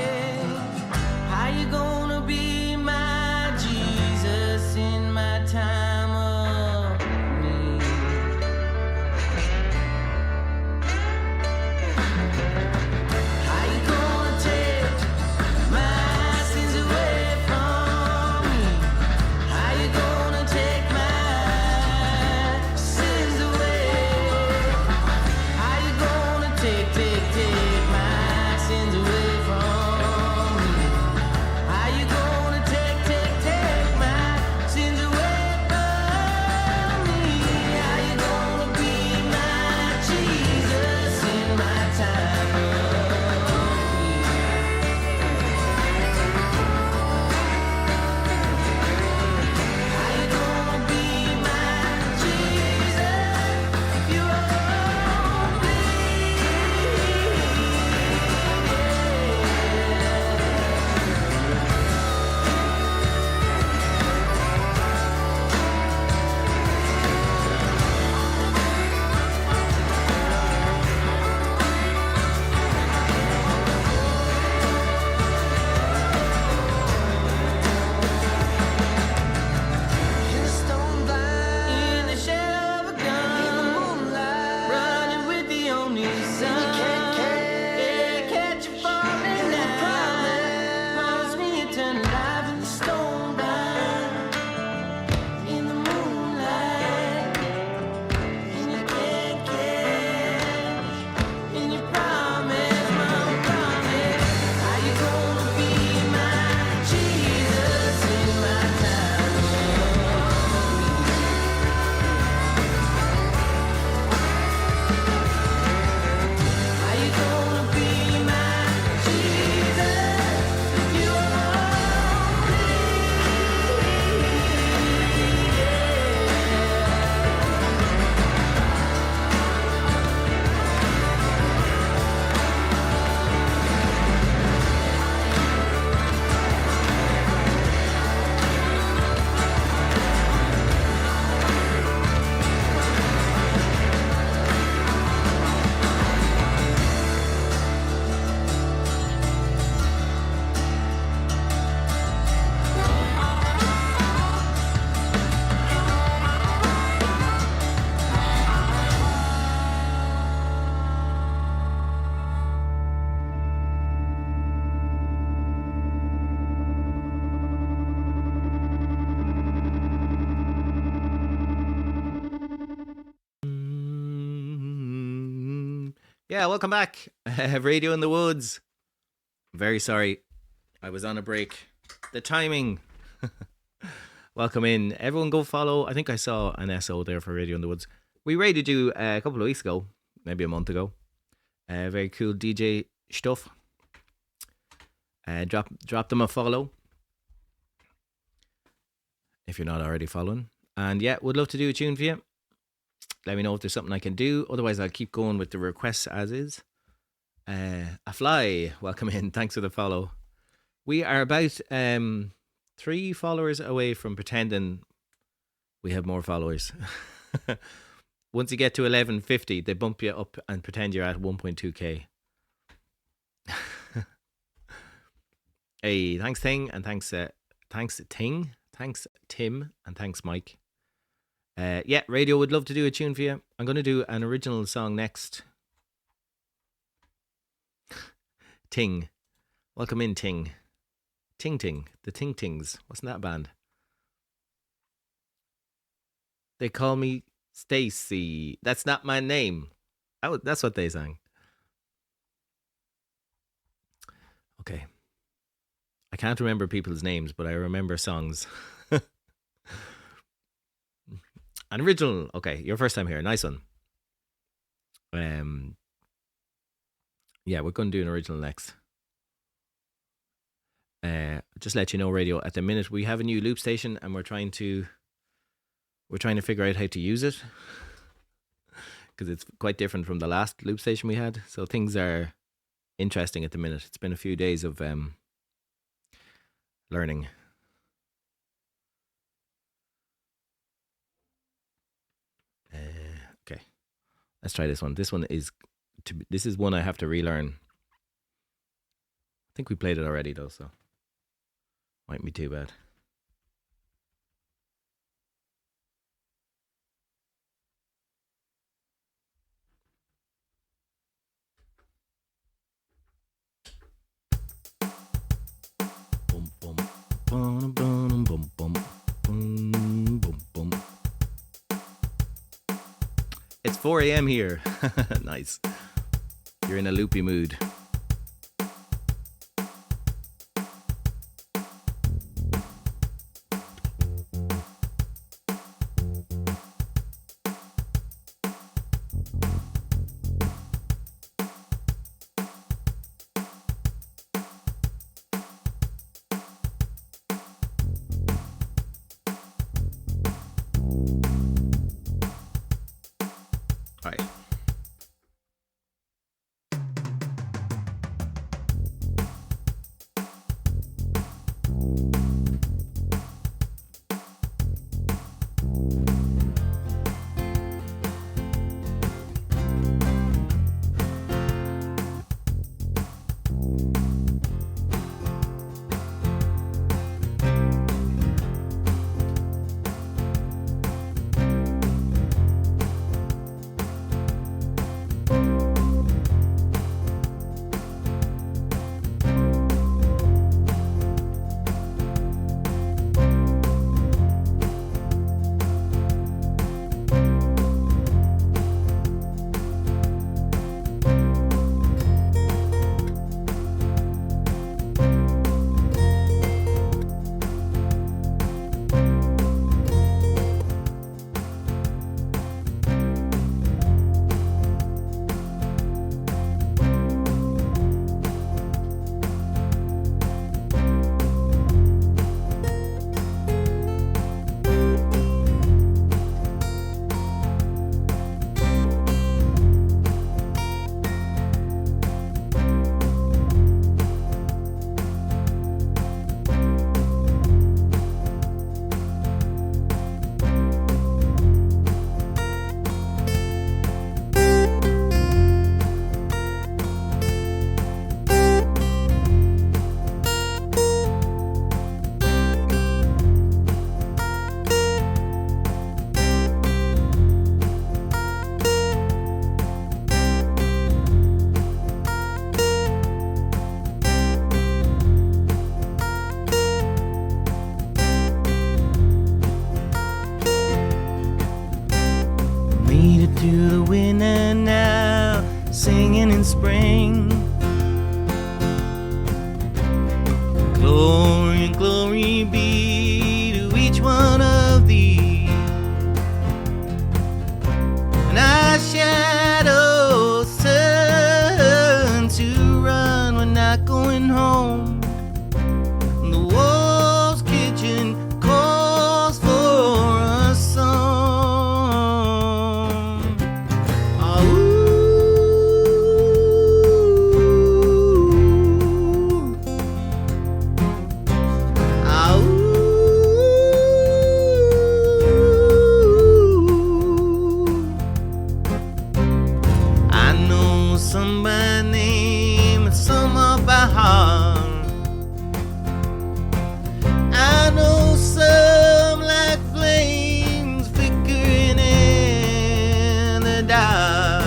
Yeah, welcome back. Radio in the Woods. Very sorry. I was on a break. The timing. Welcome in. Everyone go follow. I think I saw an SO there for Radio in the Woods. We rated you a couple of weeks ago, maybe a month ago. Very cool DJ stuff. Drop them a follow if you're not already following. And yeah, would love to do a tune for you. Let me know if there's something I can do. Otherwise, I'll keep going with the requests as is. A fly, welcome in. Thanks for the follow. We are about 3 followers away from pretending we have more followers. Once you get to 1150, they bump you up and pretend you're at 1.2k. Hey, thanks Ting, and thanks Ting, thanks Tim, and thanks Mike. Yeah, Radio would love to do a tune for you. I'm going to do an original song next. Ting. Welcome in, Ting. Ting Ting. The Ting Tings. Wasn't that a band? They call me Stacy. That's not my name. That's what they sang. Okay. I can't remember people's names, but I remember songs. An original. Okay, your first time here. Nice one. Yeah, we're going to do an original next. Just let you know, Radio, at the minute we have a new loop station and we're trying to figure out how to use it because it's quite different from the last loop station we had. So things are interesting at the minute. It's been a few days of learning. Okay, let's try this one. This is one I have to relearn. I think we played it already though, so mightn't be too bad. Boom, boom, boom, boom, boom, boom, boom, boom, boom. It's 4 a.m. here. Nice. You're in a loopy mood. singing in spring. Glory, glory be to each one of thee. And our shadows turn to run, we're not going home. The wolf's kitchen calls for a song. Ah, ooh. Ah, ooh. I know some by name and some are by heart. I know some like flames flickering in the dark.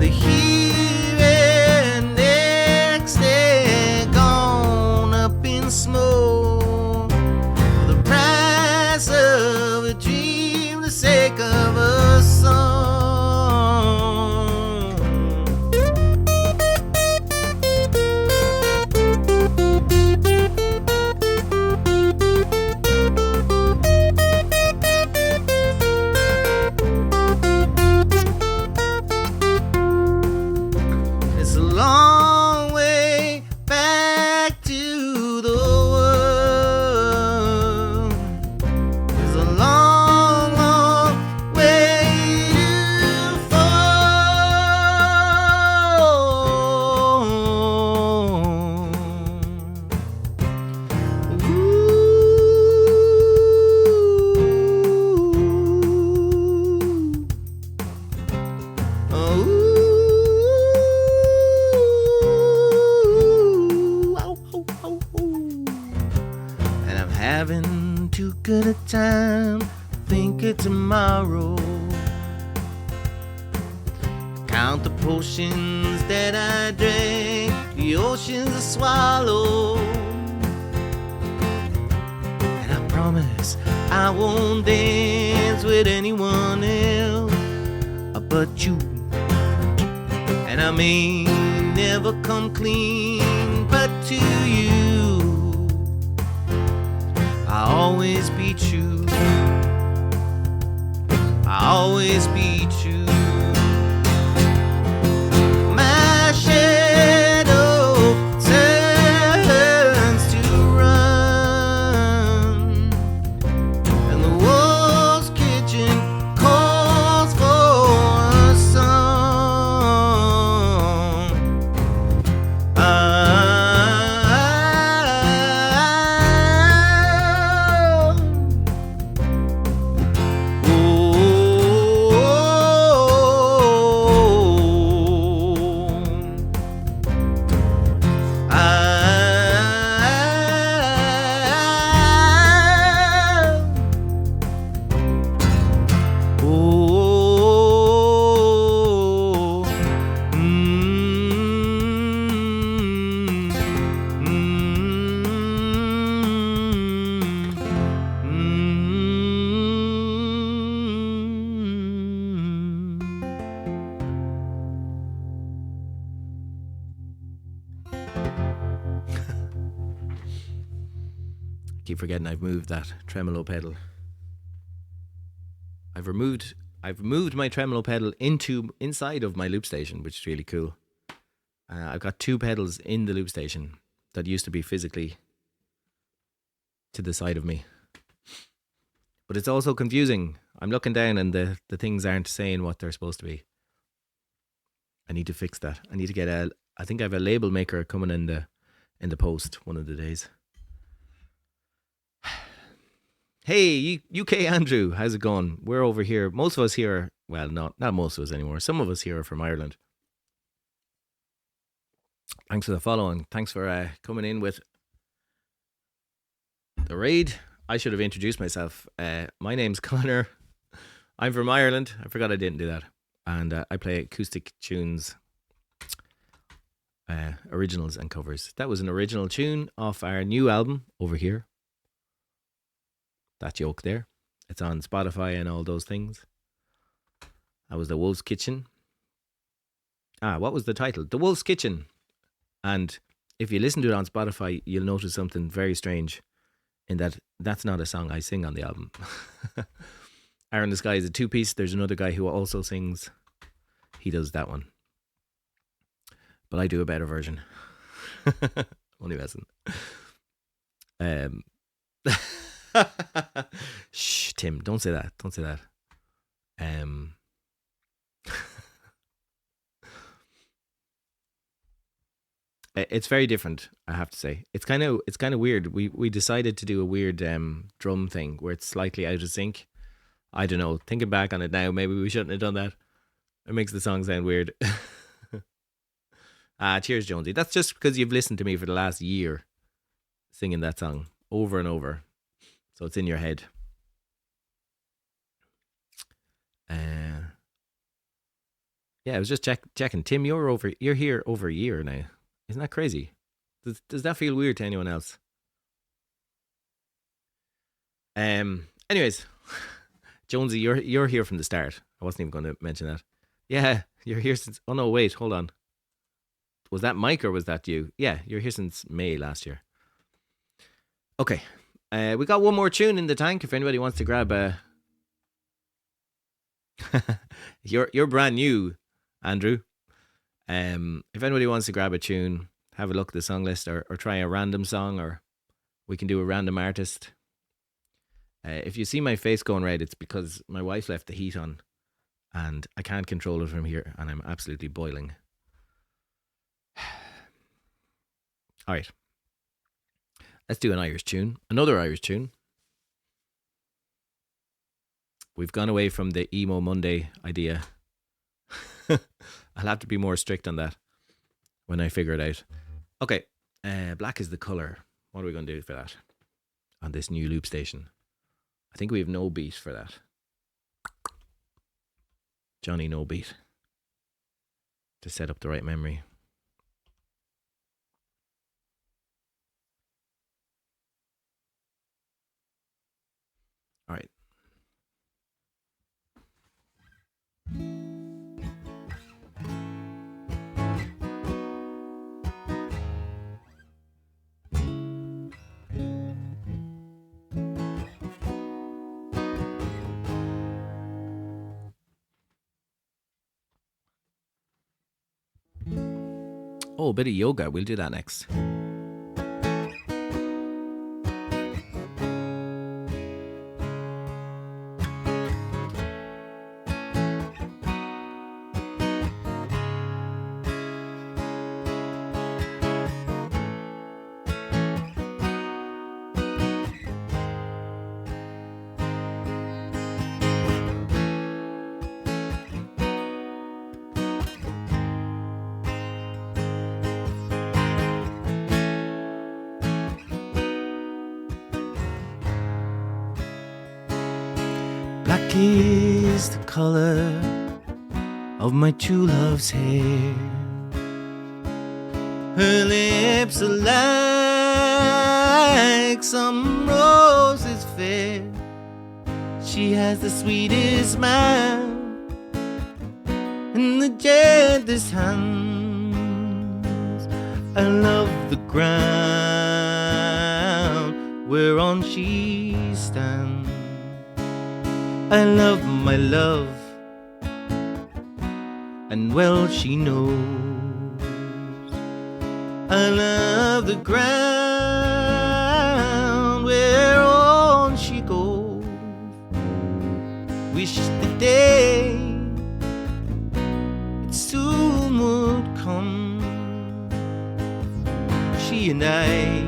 The here and next they're gone up in smoke. For the price of a dream, the sake of a song. It's a long way back to the world. It's a long, long way to fall. And I'm having too good a time, think of tomorrow. Count the potions that I drank, the oceans I swallowed. And I promise I won't dance with anyone else but you. And I may never come clean, but to you I'll always be true. I'll always be true. My shadow turns to run, and the wolf's kitchen calls for a song. Keep forgetting I've moved that tremolo pedal. I've removed my tremolo pedal inside of my loop station, which is really cool. I've got two pedals in the loop station that used to be physically to the side of me. But it's also confusing. I'm looking down and the things aren't saying what they're supposed to be. I need to fix that. I need to get I think I have a label maker coming in the post one of the days. Hey, UK Andrew, how's it going? We're over here. Most of us here, well, not most of us anymore. Some of us here are from Ireland. Thanks for the follow and thanks for coming in with the raid. I should have introduced myself. My name's Connor. I'm from Ireland. I forgot I didn't do that. And I play acoustic tunes, originals and covers. That was an original tune off our new album over here. That joke there. It's on Spotify and all those things. That was The Wolf's Kitchen. What was the title? The Wolf's Kitchen. And if you listen to it on Spotify, you'll notice something very strange in that that's not a song I sing on the album. Aaron the Sky is a 2-piece. There's another guy who also sings. He does that one. But I do a better version. Only messing. Shh, Tim, don't say that. Don't say that. It's very different, I have to say. It's kind of weird. We decided to do a weird drum thing where it's slightly out of sync. I don't know. Thinking back on it now, maybe we shouldn't have done that. It makes the song sound weird. Cheers, Jonesy. That's just because you've listened to me for the last year singing that song over and over. So it's in your head. Yeah, I was just checking. Tim, you're here over a year now. Isn't that crazy? Does that feel weird to anyone else? Anyways, Jonesy, you're here from the start. I wasn't even going to mention that. Yeah, you're here since. Oh no, wait, hold on. Was that Mike or was that you? Yeah, you're here since May last year. Okay, we got one more tune in the tank. If anybody wants to grab a, you're brand new, Andrew. If anybody wants to grab a tune, have a look at the song list or try a random song, or we can do a random artist. If you see my face going red, it's because my wife left the heat on and I can't control it from here and I'm absolutely boiling. All right. Let's do an Irish tune. Another Irish tune. We've gone away from the Emo Monday idea. I'll have to be more strict on that when I figure it out. Okay, black is the colour. What are we going to do for that on this new loop station? I think we have no beat for that. Johnny, no beat. To set up the right memory. All right. Oh, a bit of yoga. We'll do that next. Black is the color of my true love's hair. Her lips are like some roses fair. She has the sweetest smile and the gentlest hands. I love the ground whereon she stands. I love my love, and well she knows. I love the ground whereon she goes. Wish the day it soon would come. She and I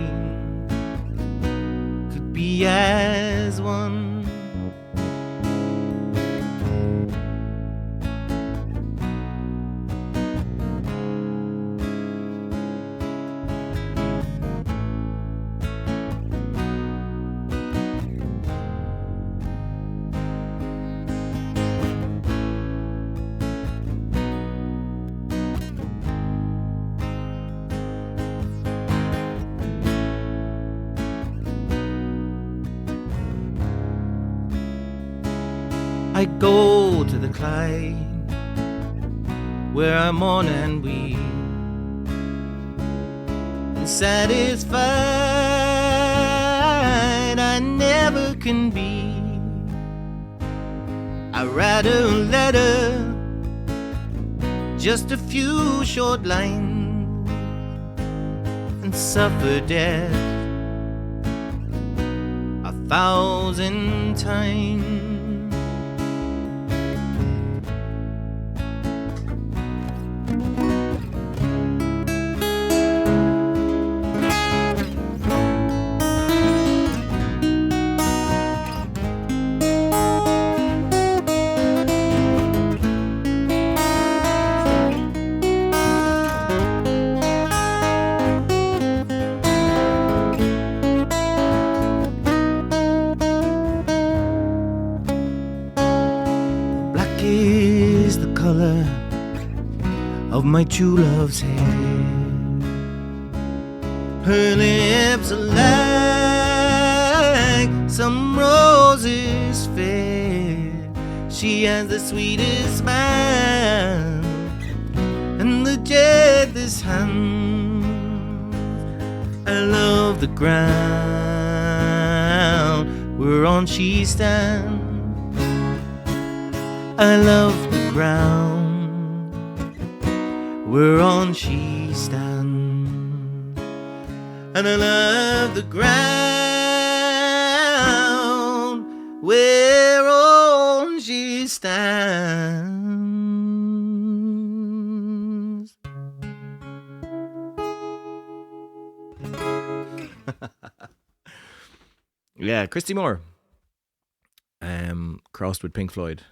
could be as one. I go to the Clyde where I mourn and weep, and satisfied I never can be. I write a letter, just a few short lines, and suffer death 1,000 times. Of my true love's hair, her lips are like some roses fair. She has the sweetest smile and the gentlest hand. I love the ground whereon she stands. I love the ground whereon she stands, and I love the ground whereon she stands. Yeah, Christy Moore, crossed with Pink Floyd.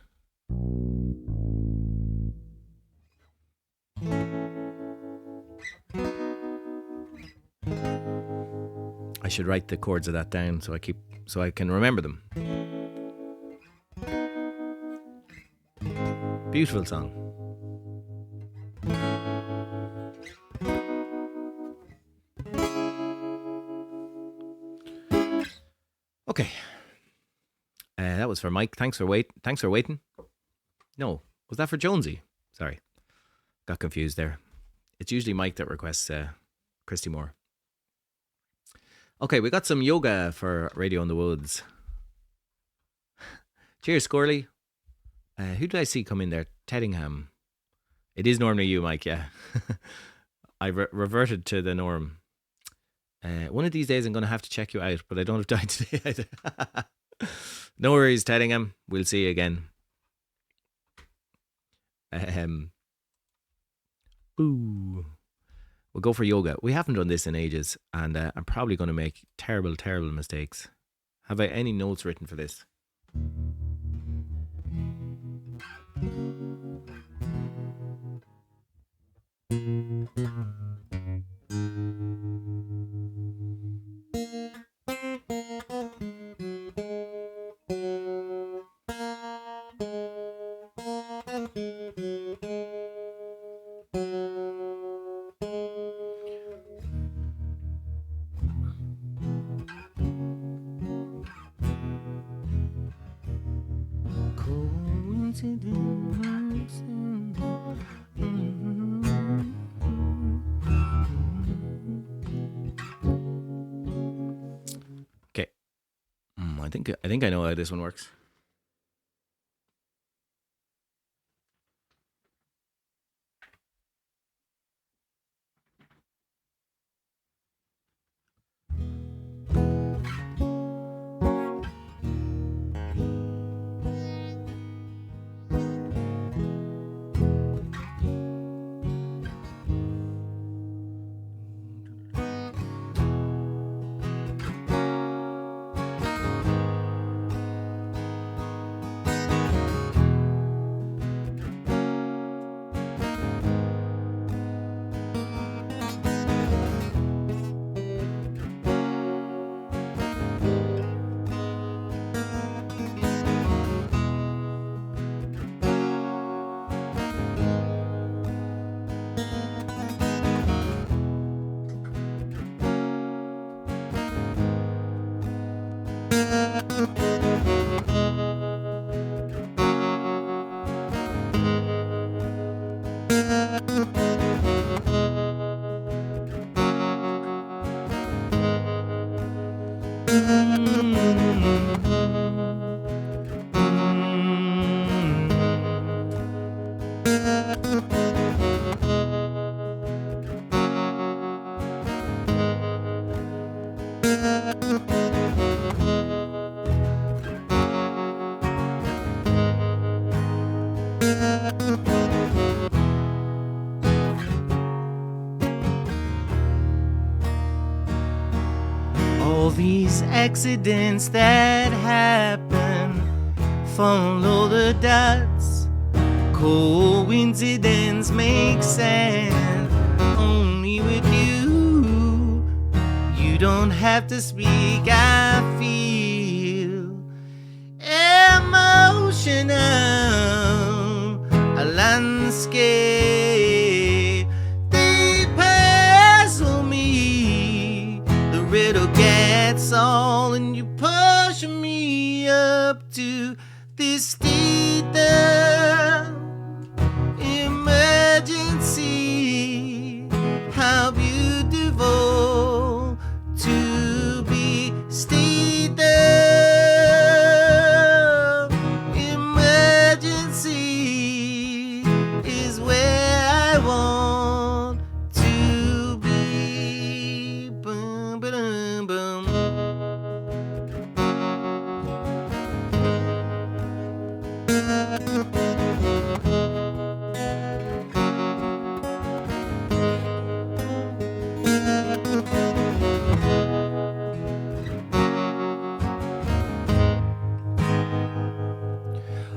I should write the chords of that down so I can remember them. Beautiful song. Okay. That was for Mike. Thanks for waiting. No, was that for Jonesy? Sorry. Got confused there. It's usually Mike that requests Christy Moore. Okay, we got some yoga for Radio in the Woods. Cheers, Scorley. Who did I see come in there? Teddingham. It is normally you, Mike, yeah. I reverted to the norm. One of these days I'm going to have to check you out, but I don't have time today. No worries, Teddingham. We'll see you again. Ooh. We'll go for yoga. We haven't done this in ages, and I'm probably going to make terrible, terrible mistakes. Have I any notes written for this? Okay. I think I know how this one works. these accidents that happen. Follow the dots. Coincidence makes sense. Only with you. You don't have to speak. I feel emotional. A landscape. They puzzle me. The riddle gets all, and you push me up to this theater. Emergency. How beautiful to be stated. Emergency is where I want to be. Boom, ba-dum, boom.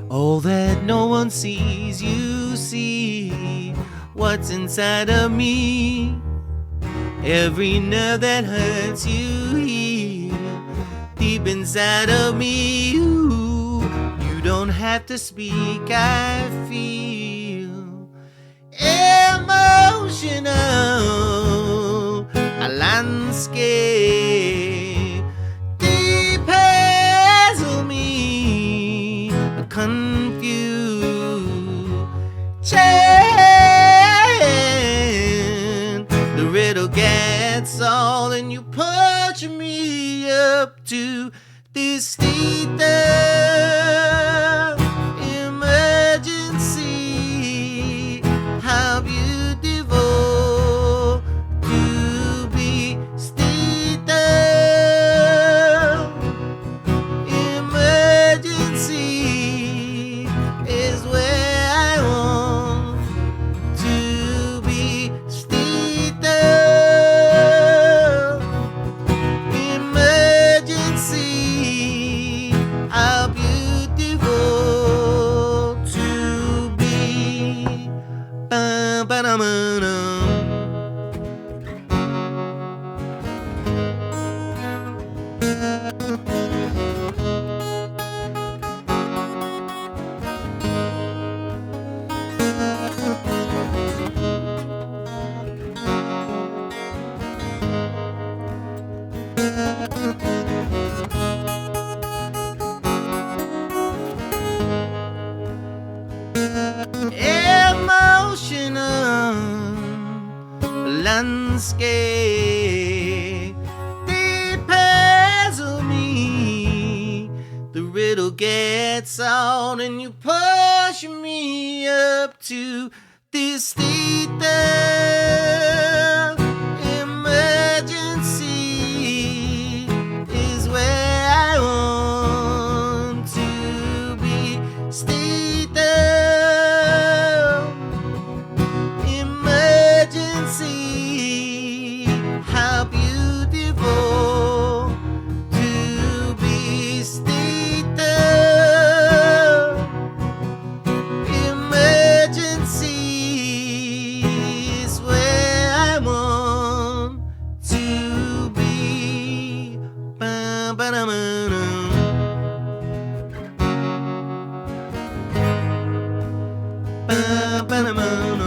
All that no one sees, you see what's inside of me. Every nerve that hurts, you heal deep inside of me. You don't have to speak, I feel emotional. A landscape. They puzzle me. A confusion. The riddle gets all, and you push me up to this theater. Emergency. How beautiful to be theater. Emergency is where I want to be theater. Emergency. How beautiful to be. Ba-ba-da-ma-dum. Emotional landscape. They puzzle me. The riddle gets out, and you push me up to this theater. Emergency is where I want to be. Theater. Emergency. How beautiful to be theater. Emergency is where I want to be. Ba-ba-da-ma-dum. Ba-ba-da-ma-dum.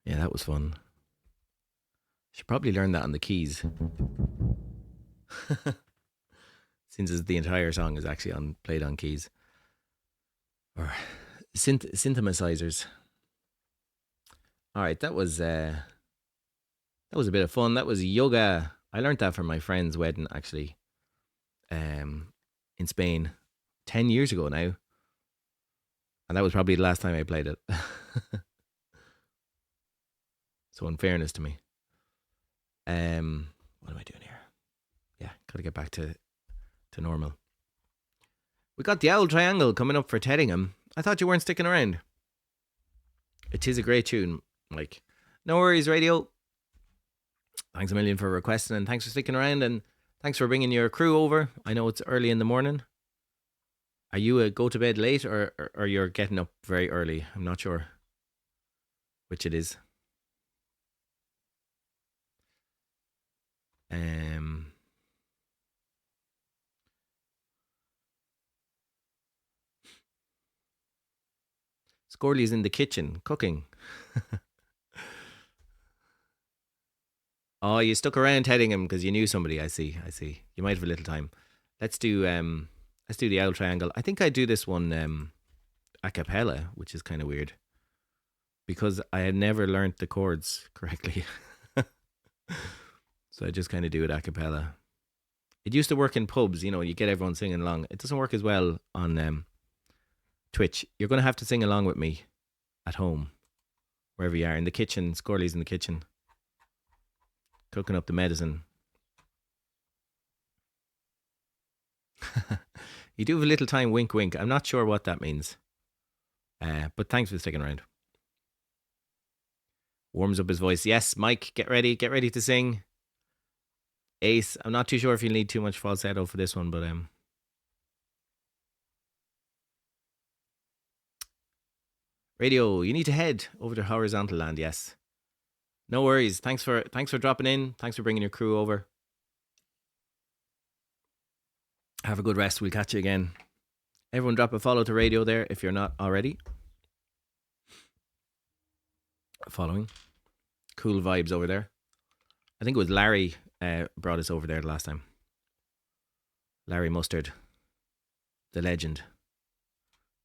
Yeah, that was fun. Should probably learn that on the keys. Since the entire song is actually played on keys. Or synthesizers. Alright, that was a bit of fun. That was Yoga. I learned that from my friend's wedding, actually. In Spain. 10 years ago now. And that was probably the last time I played it. So in fairness to me. What am I doing here? Yeah, gotta get back to normal. We got the Owl Triangle coming up for Teddingham. I thought you weren't sticking around. It is a great tune, Mike. No worries, radio. Thanks a million for requesting, and thanks for sticking around, and thanks for bringing your crew over. I know it's early in the morning. Are you a go to bed late or you're getting up very early? I'm not sure which it is. Scorley's in the kitchen cooking. Oh, you stuck around Teddingham because you knew somebody. I see. You might have a little time. Let's do the Owl Triangle. I think I do this one a cappella, which is kind of weird because I had never learnt the chords correctly. So I just kind of do it a cappella. It used to work in pubs, you get everyone singing along. It doesn't work as well on Twitch. You're going to have to sing along with me at home, wherever you are. In the kitchen, Scorley's in the kitchen, cooking up the medicine. You do have a little time, wink, wink. I'm not sure what that means. But thanks for sticking around. Warms up his voice. Yes, Mike, get ready to sing. Ace, I'm not too sure if you need too much falsetto for this one, but radio, you need to head over to Horizontal Land, yes. No worries. Thanks for dropping in. Thanks for bringing your crew over. Have a good rest. We'll catch you again. Everyone drop a follow to radio there if you're not already. Following. Cool vibes over there. I think it was Larry brought us over there the last time. Larry Mustard. The legend.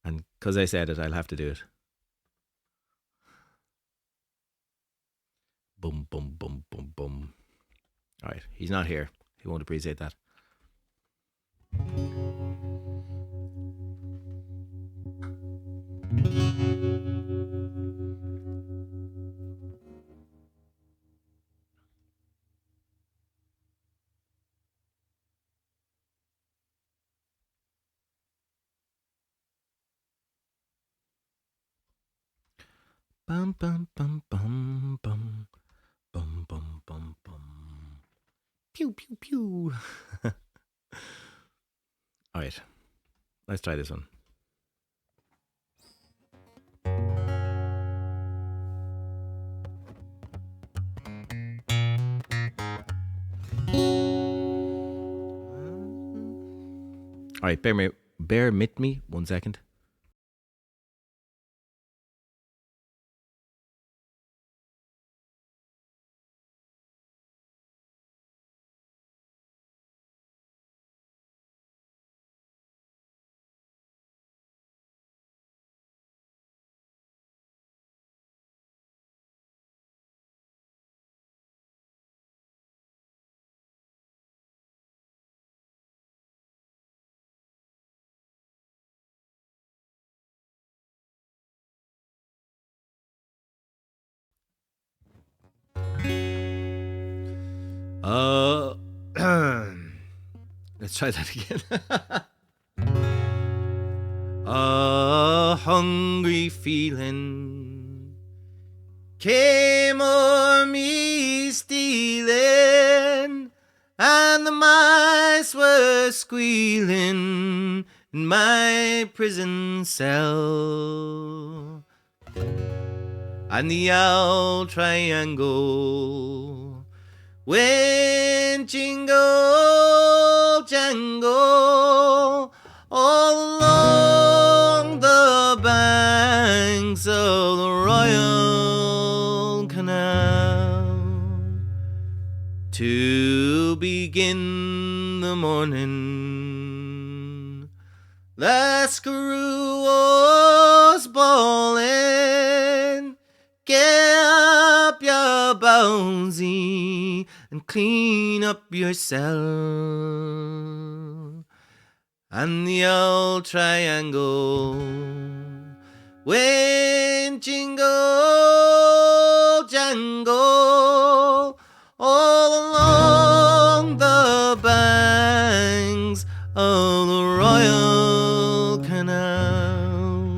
And because I said it, I'll have to do it. Boom, boom, boom, boom, boom. All right, he's not here. He won't appreciate that. Bum, bum, bum, bum, bum. Bum, bum, bum, bum. Pew, pew, pew. All right, let's try this one. All right, bear with me 1 second. Let's try that again. A hungry feeling came o'er me stealing, and the mice were squealing in my prison cell. And the Owl Triangle went jingle jangle all along the banks of the Royal Canal to begin the morning. The screw was bawling, get up your bonesy and clean up your cell. And the Old Triangle When jingle jangle all along the banks of the Royal Canal,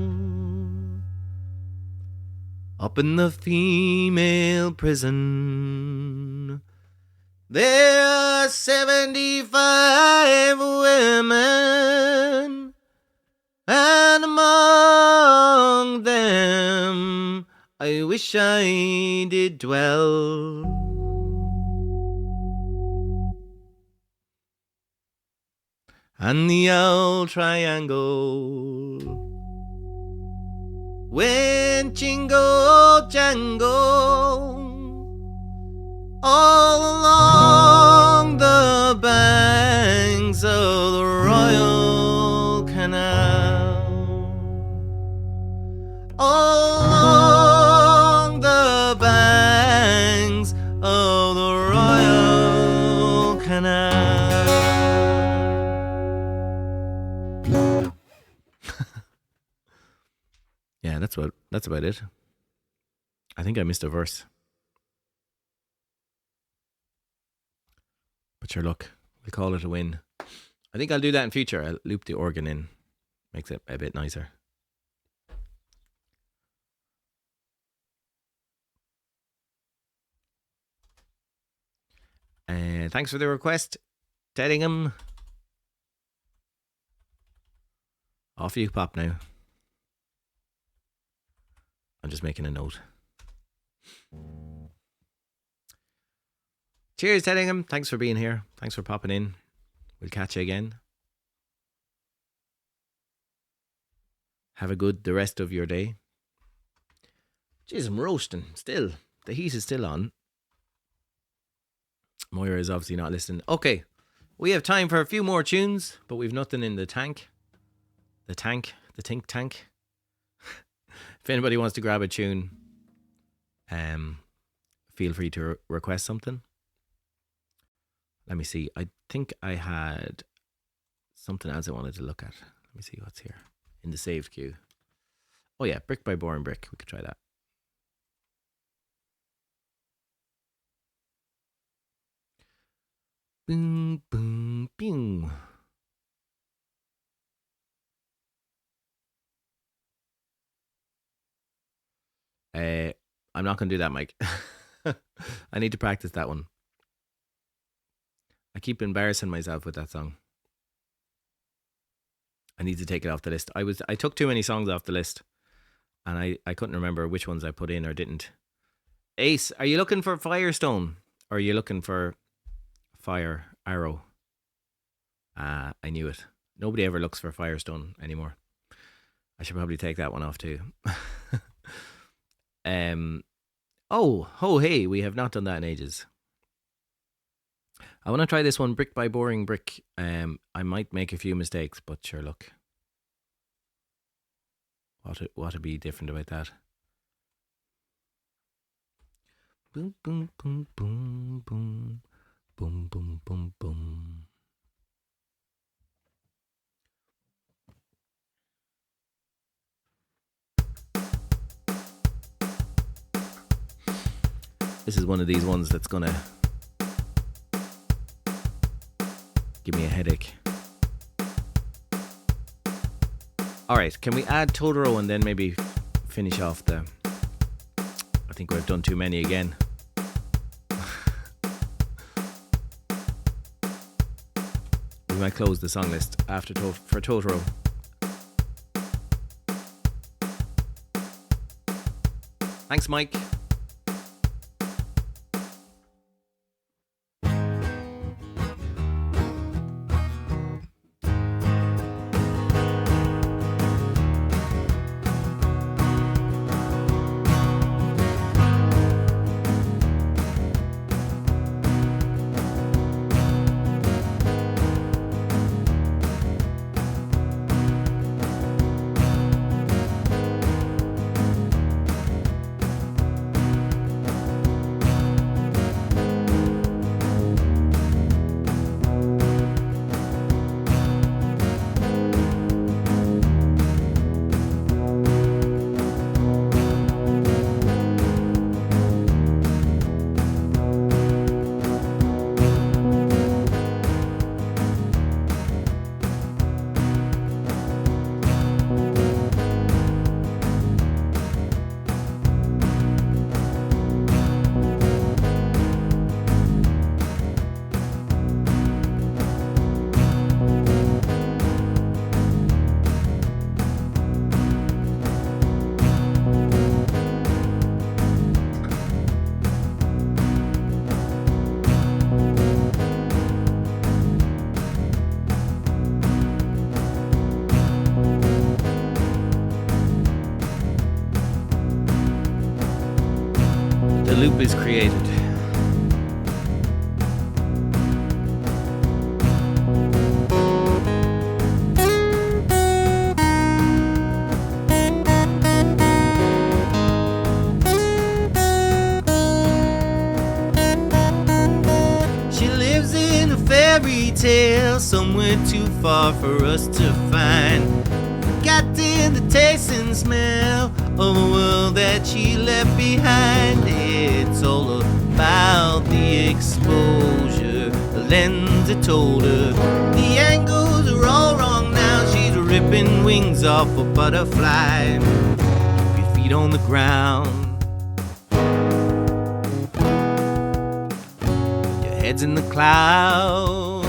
up in the female prison, there are 75 women, and among them I wish I did dwell. And the old triangle went jingle jangle all along the banks of the Royal Canal, all along the banks of the Royal Canal. Yeah, that's about it. I think I missed a verse. But sure, look, we'll call it a win. I think I'll do that in future. I'll loop the organ in. Makes it a bit nicer. Thanks for the request, Teddingham. Off you pop now. I'm just making a note. Cheers, Teddingham. Thanks for being here. Thanks for popping in. We'll catch you again. Have a good the rest of your day. Jeez, I'm roasting still. The heat is still on. Moira is obviously not listening. Okay, we have time for a few more tunes, but we've nothing in the tank. The think tank. If anybody wants to grab a tune, feel free to request something. Let me see. I think I had something else I wanted to look at. Let me see what's here in the saved queue. Oh yeah, Brick by Boring Brick. We could try that. Boom, boom, boom. I'm not going to do that, Mike. I need to practice that one. I keep embarrassing myself with that song. I need to take it off the list. I took too many songs off the list, and I couldn't remember which ones I put in or didn't. Ace, are you looking for Firestone, or are you looking for Fire Arrow? I knew it. Nobody ever looks for Firestone anymore. I should probably take that one off too. Oh, hey, we have not done that in ages. I want to try this one, Brick by Boring Brick. I might make a few mistakes, but sure, look. What would be different about that? Boom, boom, boom, boom, boom, boom, boom, boom, boom. This is one of these ones that's gonna give me a headache. Alright, can we add Totoro and then maybe finish off the... I think we've done too many again. We might close the song list after for Totoro. Thanks, Mike. love is created. She lives in a fairy tale somewhere too far for us to find. Forgotten the taste and smell of a world that she left behind. It's all about the exposure, the lens that told her. The angles are all wrong now. She's ripping wings off a butterfly. Keep your feet on the ground. Your head's in the clouds.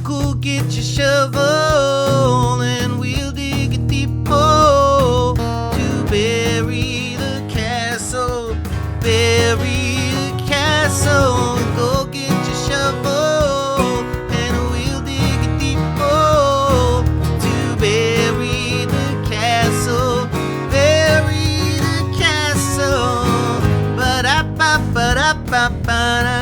Go get your shovel and we'll dig a deep hole to bury the castle. Bury the castle. Go get your shovel and we'll dig a deep hole to bury the castle. Bury the castle. Ba-da-ba-ba-da-ba-ba-da.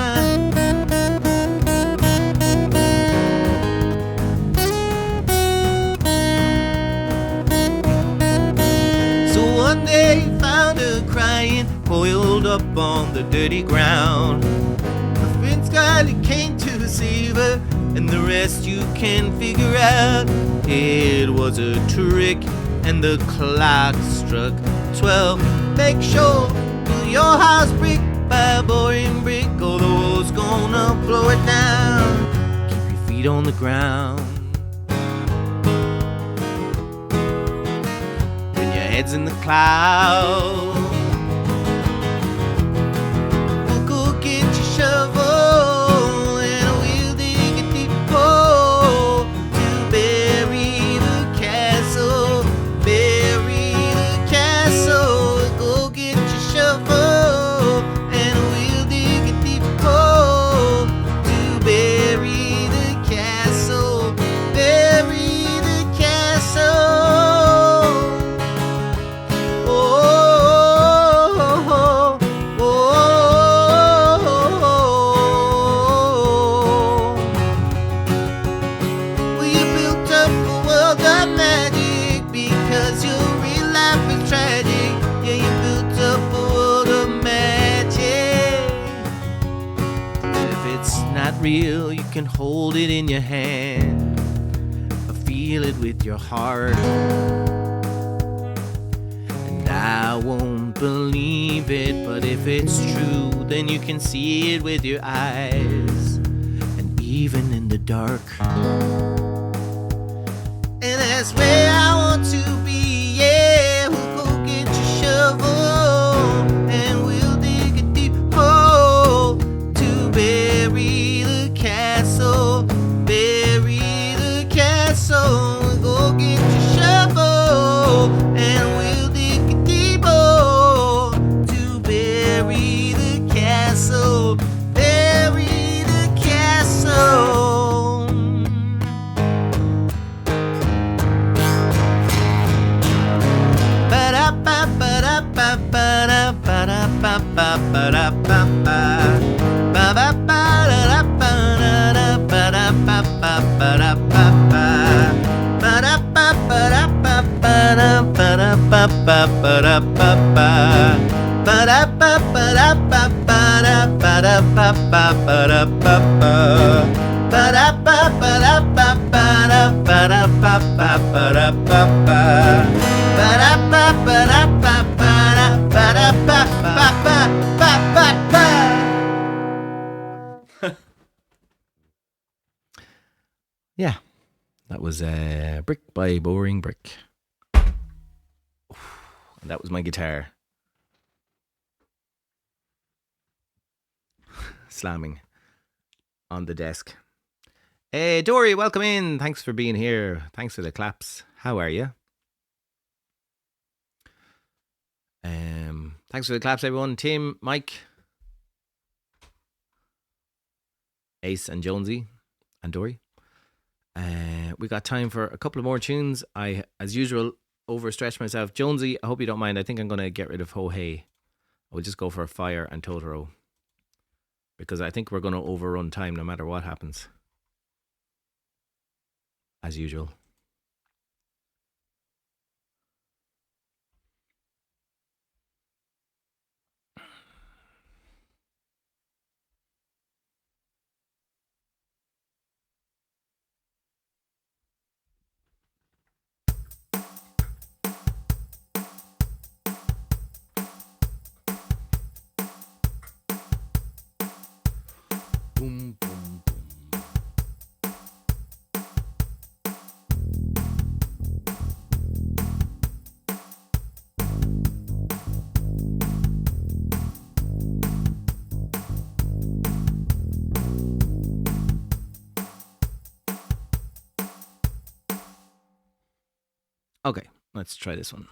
One day he found her crying, coiled up on the dirty ground. Her friend Scarlet came to save her, and the rest you can figure out. It was a trick, and the clock struck 12. Make sure build your house brick by boring brick, or the world's gonna blow it down. Keep your feet on the ground. Heads in the clouds. We'll go get your shovel and we'll dig a deep hole to bury the castle. Bury the castle. Go get your shovel and we'll dig a deep hole to bury the castle. Bury the castle. Real, you can hold it in your hand or feel it with your heart. And I won't believe it, but if it's true, then you can see it with your eyes, and even in the dark. And that's where I want to be, yeah. We'll go get your shovel and we'll dig a deep hole to bury castle, bury the castle. Go get your shovel and we'll dig a deep hole to bury the castle, bury the castle. Ba-da-ba-ba-da-ba-ba-da-ba-ba-ba-ba-ba-ba. Yeah, that was Brick by Boring Brick. And that was my guitar slamming on the desk. Hey, Dory, welcome in. Thanks for being here. Thanks for the claps. How are you? Thanks for the claps, everyone. Tim, Mike, Ace, and Jonesy, and Dory. We got time for a couple of more tunes. I, as usual, overstretch myself. Jonesy, I hope you don't mind. I think I'm going to get rid of Ho-Hey. I will just go for Fire and Totoro. Because I think we're going to overrun time no matter what happens. As usual. Boom, boom, boom. Okay, let's try this one.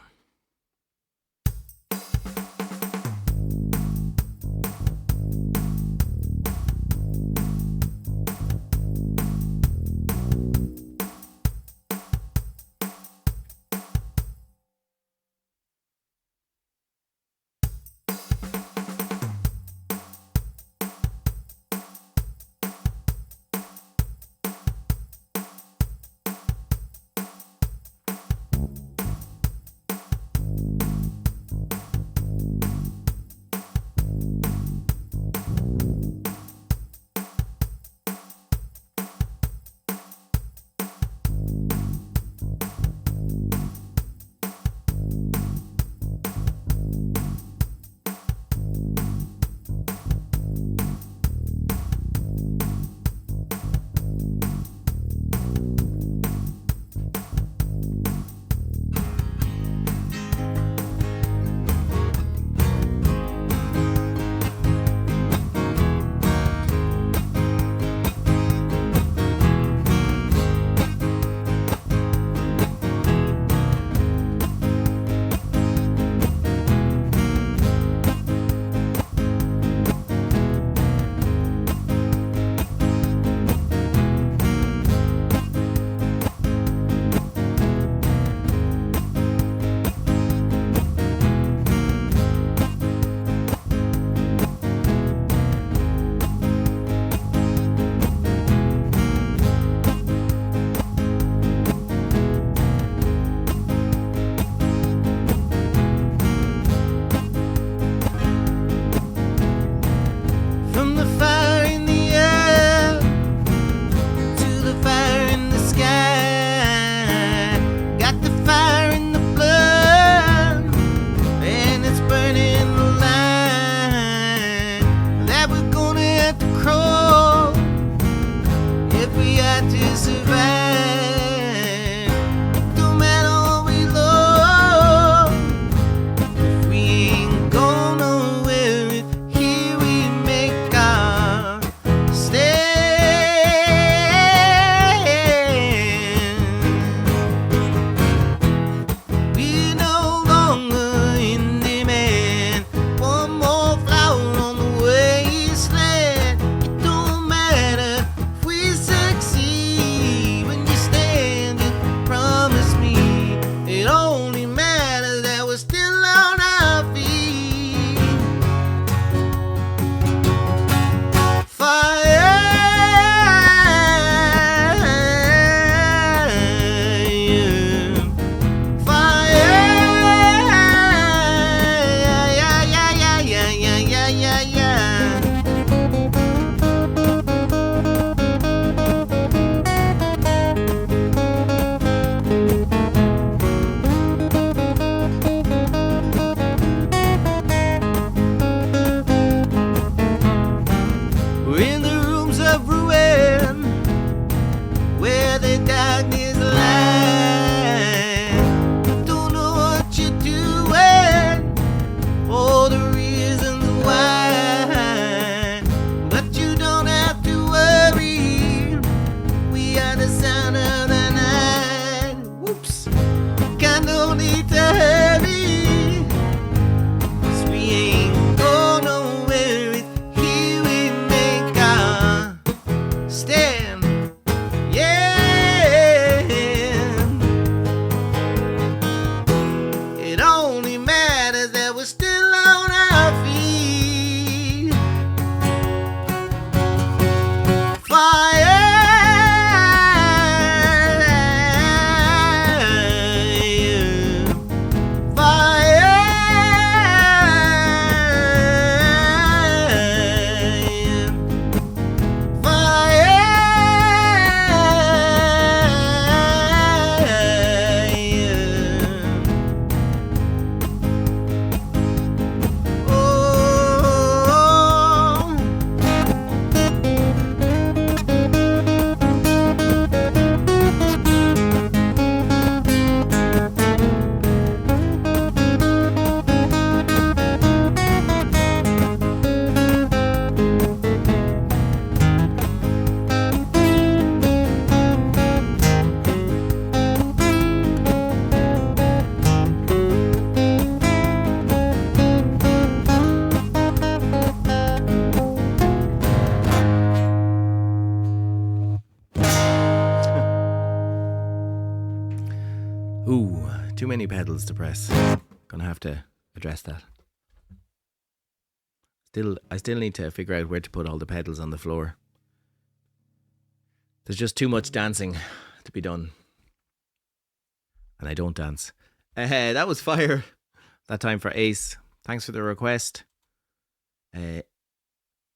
too many pedals to press. Gonna have to address that. I still need to figure out where to put all the pedals on the floor. There's just too much dancing to be done. And I don't dance. That was fire. That time for Ace. Thanks for the request.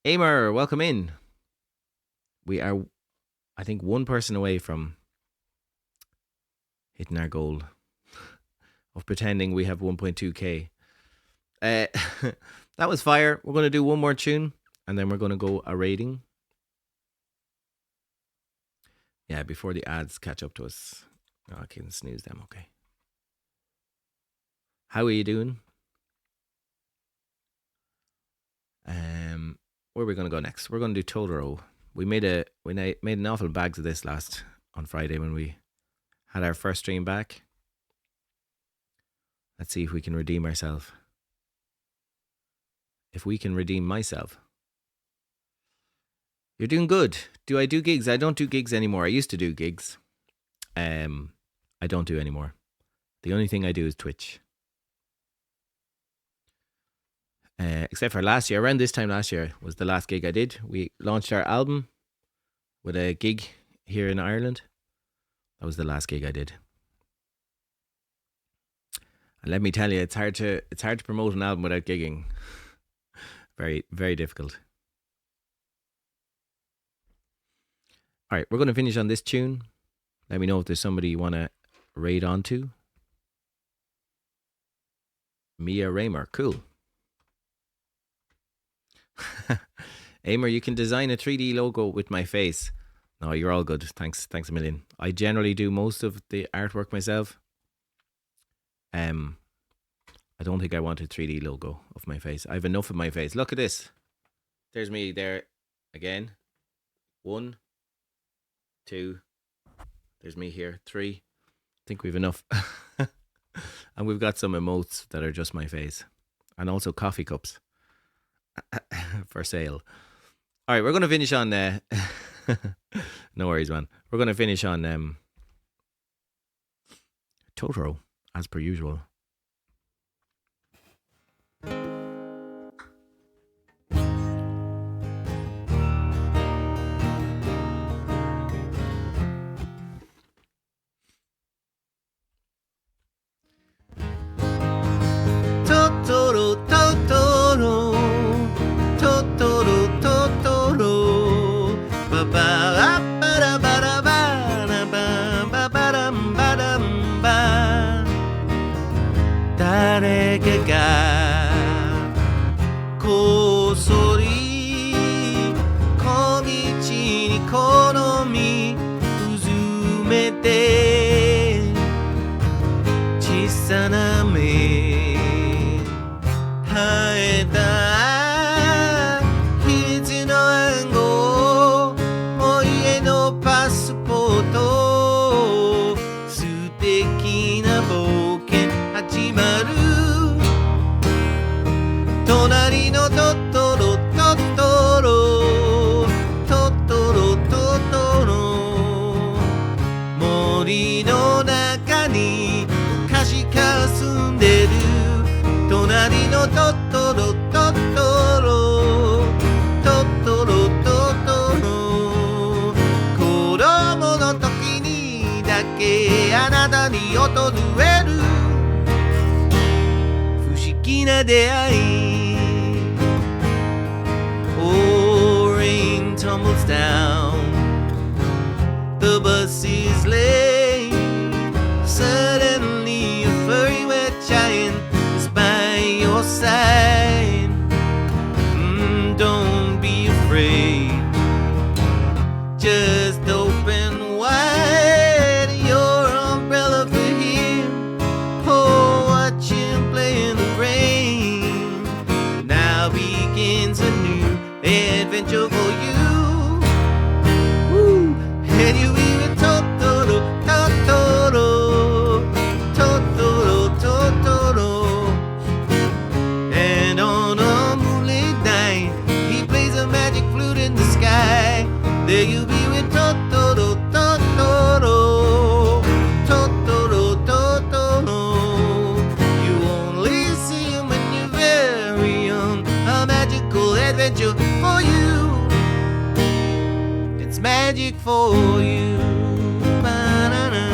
Amer, welcome in. We are, I think, one person away from hitting our goal of pretending we have 1.2k. That was fire. We're going to do one more tune and then we're going to go a rating. Yeah, before the ads catch up to us. Oh, I can snooze them, okay. How are you doing? Where are we going to go next? We're going to do Totoro. We made an awful bags of this on Friday when we had our first stream back. Let's see if we can redeem ourselves. If we can redeem myself. You're doing good. Do I do gigs? I don't do gigs anymore. I used to do gigs. I don't do anymore. The only thing I do is Twitch. Except for last year. Around this time last year was the last gig I did. We launched our album with a gig here in Ireland. That was the last gig I did. And let me tell you, it's hard to promote an album without gigging. Very, very difficult. All right, we're going to finish on this tune. Let me know if there's somebody you want to raid onto. Mia Raymer, cool. Amer, you can design a 3D logo with my face. No, you're all good. Thanks a million. I generally do most of the artwork myself. I don't think I want a 3D logo of my face. I have enough of my face. Look at this. There's me there again. 1, 2. There's me here. 3. I think we've enough. And we've got some emotes that are just my face. And also coffee cups. For sale. All right, we're going to finish on... no worries, man. We're going to finish on Totoro, as per usual. Totoro, Totoro, Totoro, Totoro, ba ba ba ba ba ba ba ba ba ba. 誰かがこっそり小道に好みうずめて小さな目生えた肘の暗号お家のパスポート素敵な冒険始まる隣のトトロトトロトトロトトロ森の中にカシカ住んでる隣のトトロトトロトトロトトロ子供の時にだけあなたに訪れる不思議な出会い Oh, rain tumbles down The bus is late Suddenly a furry wet giant by your side Don't be afraid Just open wide your umbrella for him Oh, watch him play in the rain Now begins a new adventure for you Woo. And you even Totoro, Totoro Totoro, Totoro And on a moonlit night He plays a magic flute in the sky There you'll be with Totoro, Totoro Totoro, Totoro adventure for you. It's magic for you. Ba-na-na.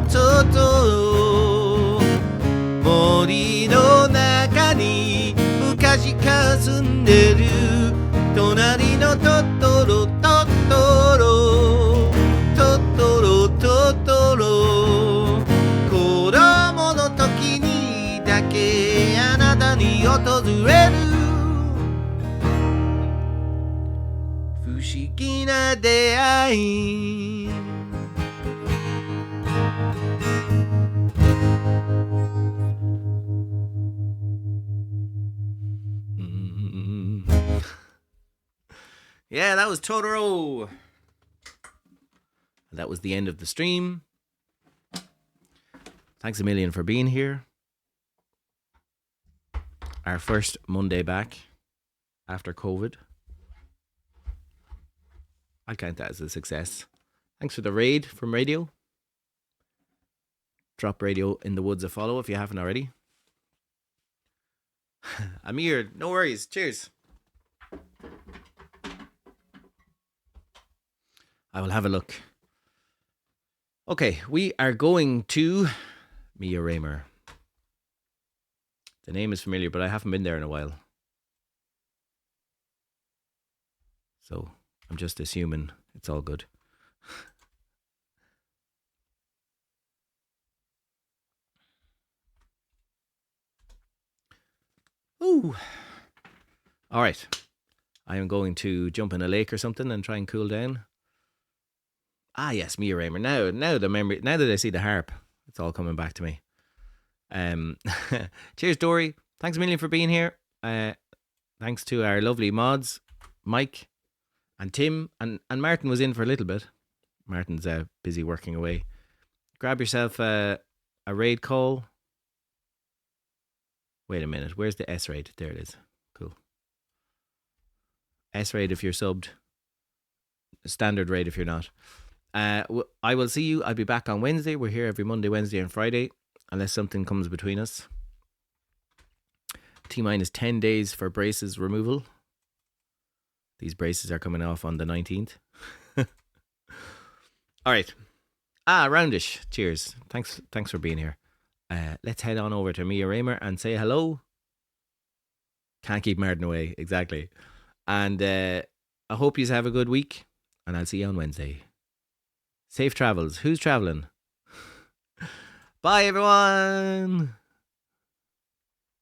Totoro 森の中に昔から住んでる隣のトトロトトロトトロトトロ子供の時にだけあなたに訪れる不思議な出会いYeah, that was Totoro. That was the end of the stream. Thanks a million for being here. Our first Monday back after COVID. I count that as a success. Thanks for the raid from Radio. Drop Radio in the Woods a follow if you haven't already. Amir, no worries. Cheers. I will have a look. Okay, we are going to Mia Raymer. The name is familiar, but I haven't been there in a while. So I'm just assuming it's all good. Ooh. All right. I am going to jump in a lake or something and try and cool down. Ah, yes, Mia Raymer. Now the memory. Now that I see the harp, it's all coming back to me. Cheers, Dory. Thanks a million for being here. Thanks to our lovely mods, Mike and Tim, and Martin was in for a little bit. Martin's busy working away. Grab yourself a raid call. Wait a minute. Where's the S raid? There it is. Cool. S raid if you're subbed. Standard raid if you're not. I will see you. I'll be back on Wednesday. We're here every Monday, Wednesday, and Friday, unless something comes between us. T-minus 10 days for braces removal. These braces are coming off on the 19th. All right. Roundish. Cheers. Thanks for being here. Let's head on over to Mia Raymer and say hello. Can't keep Martin away. Exactly. And I hope you have a good week. And I'll see you on Wednesday. Safe travels. Who's traveling? Bye, everyone.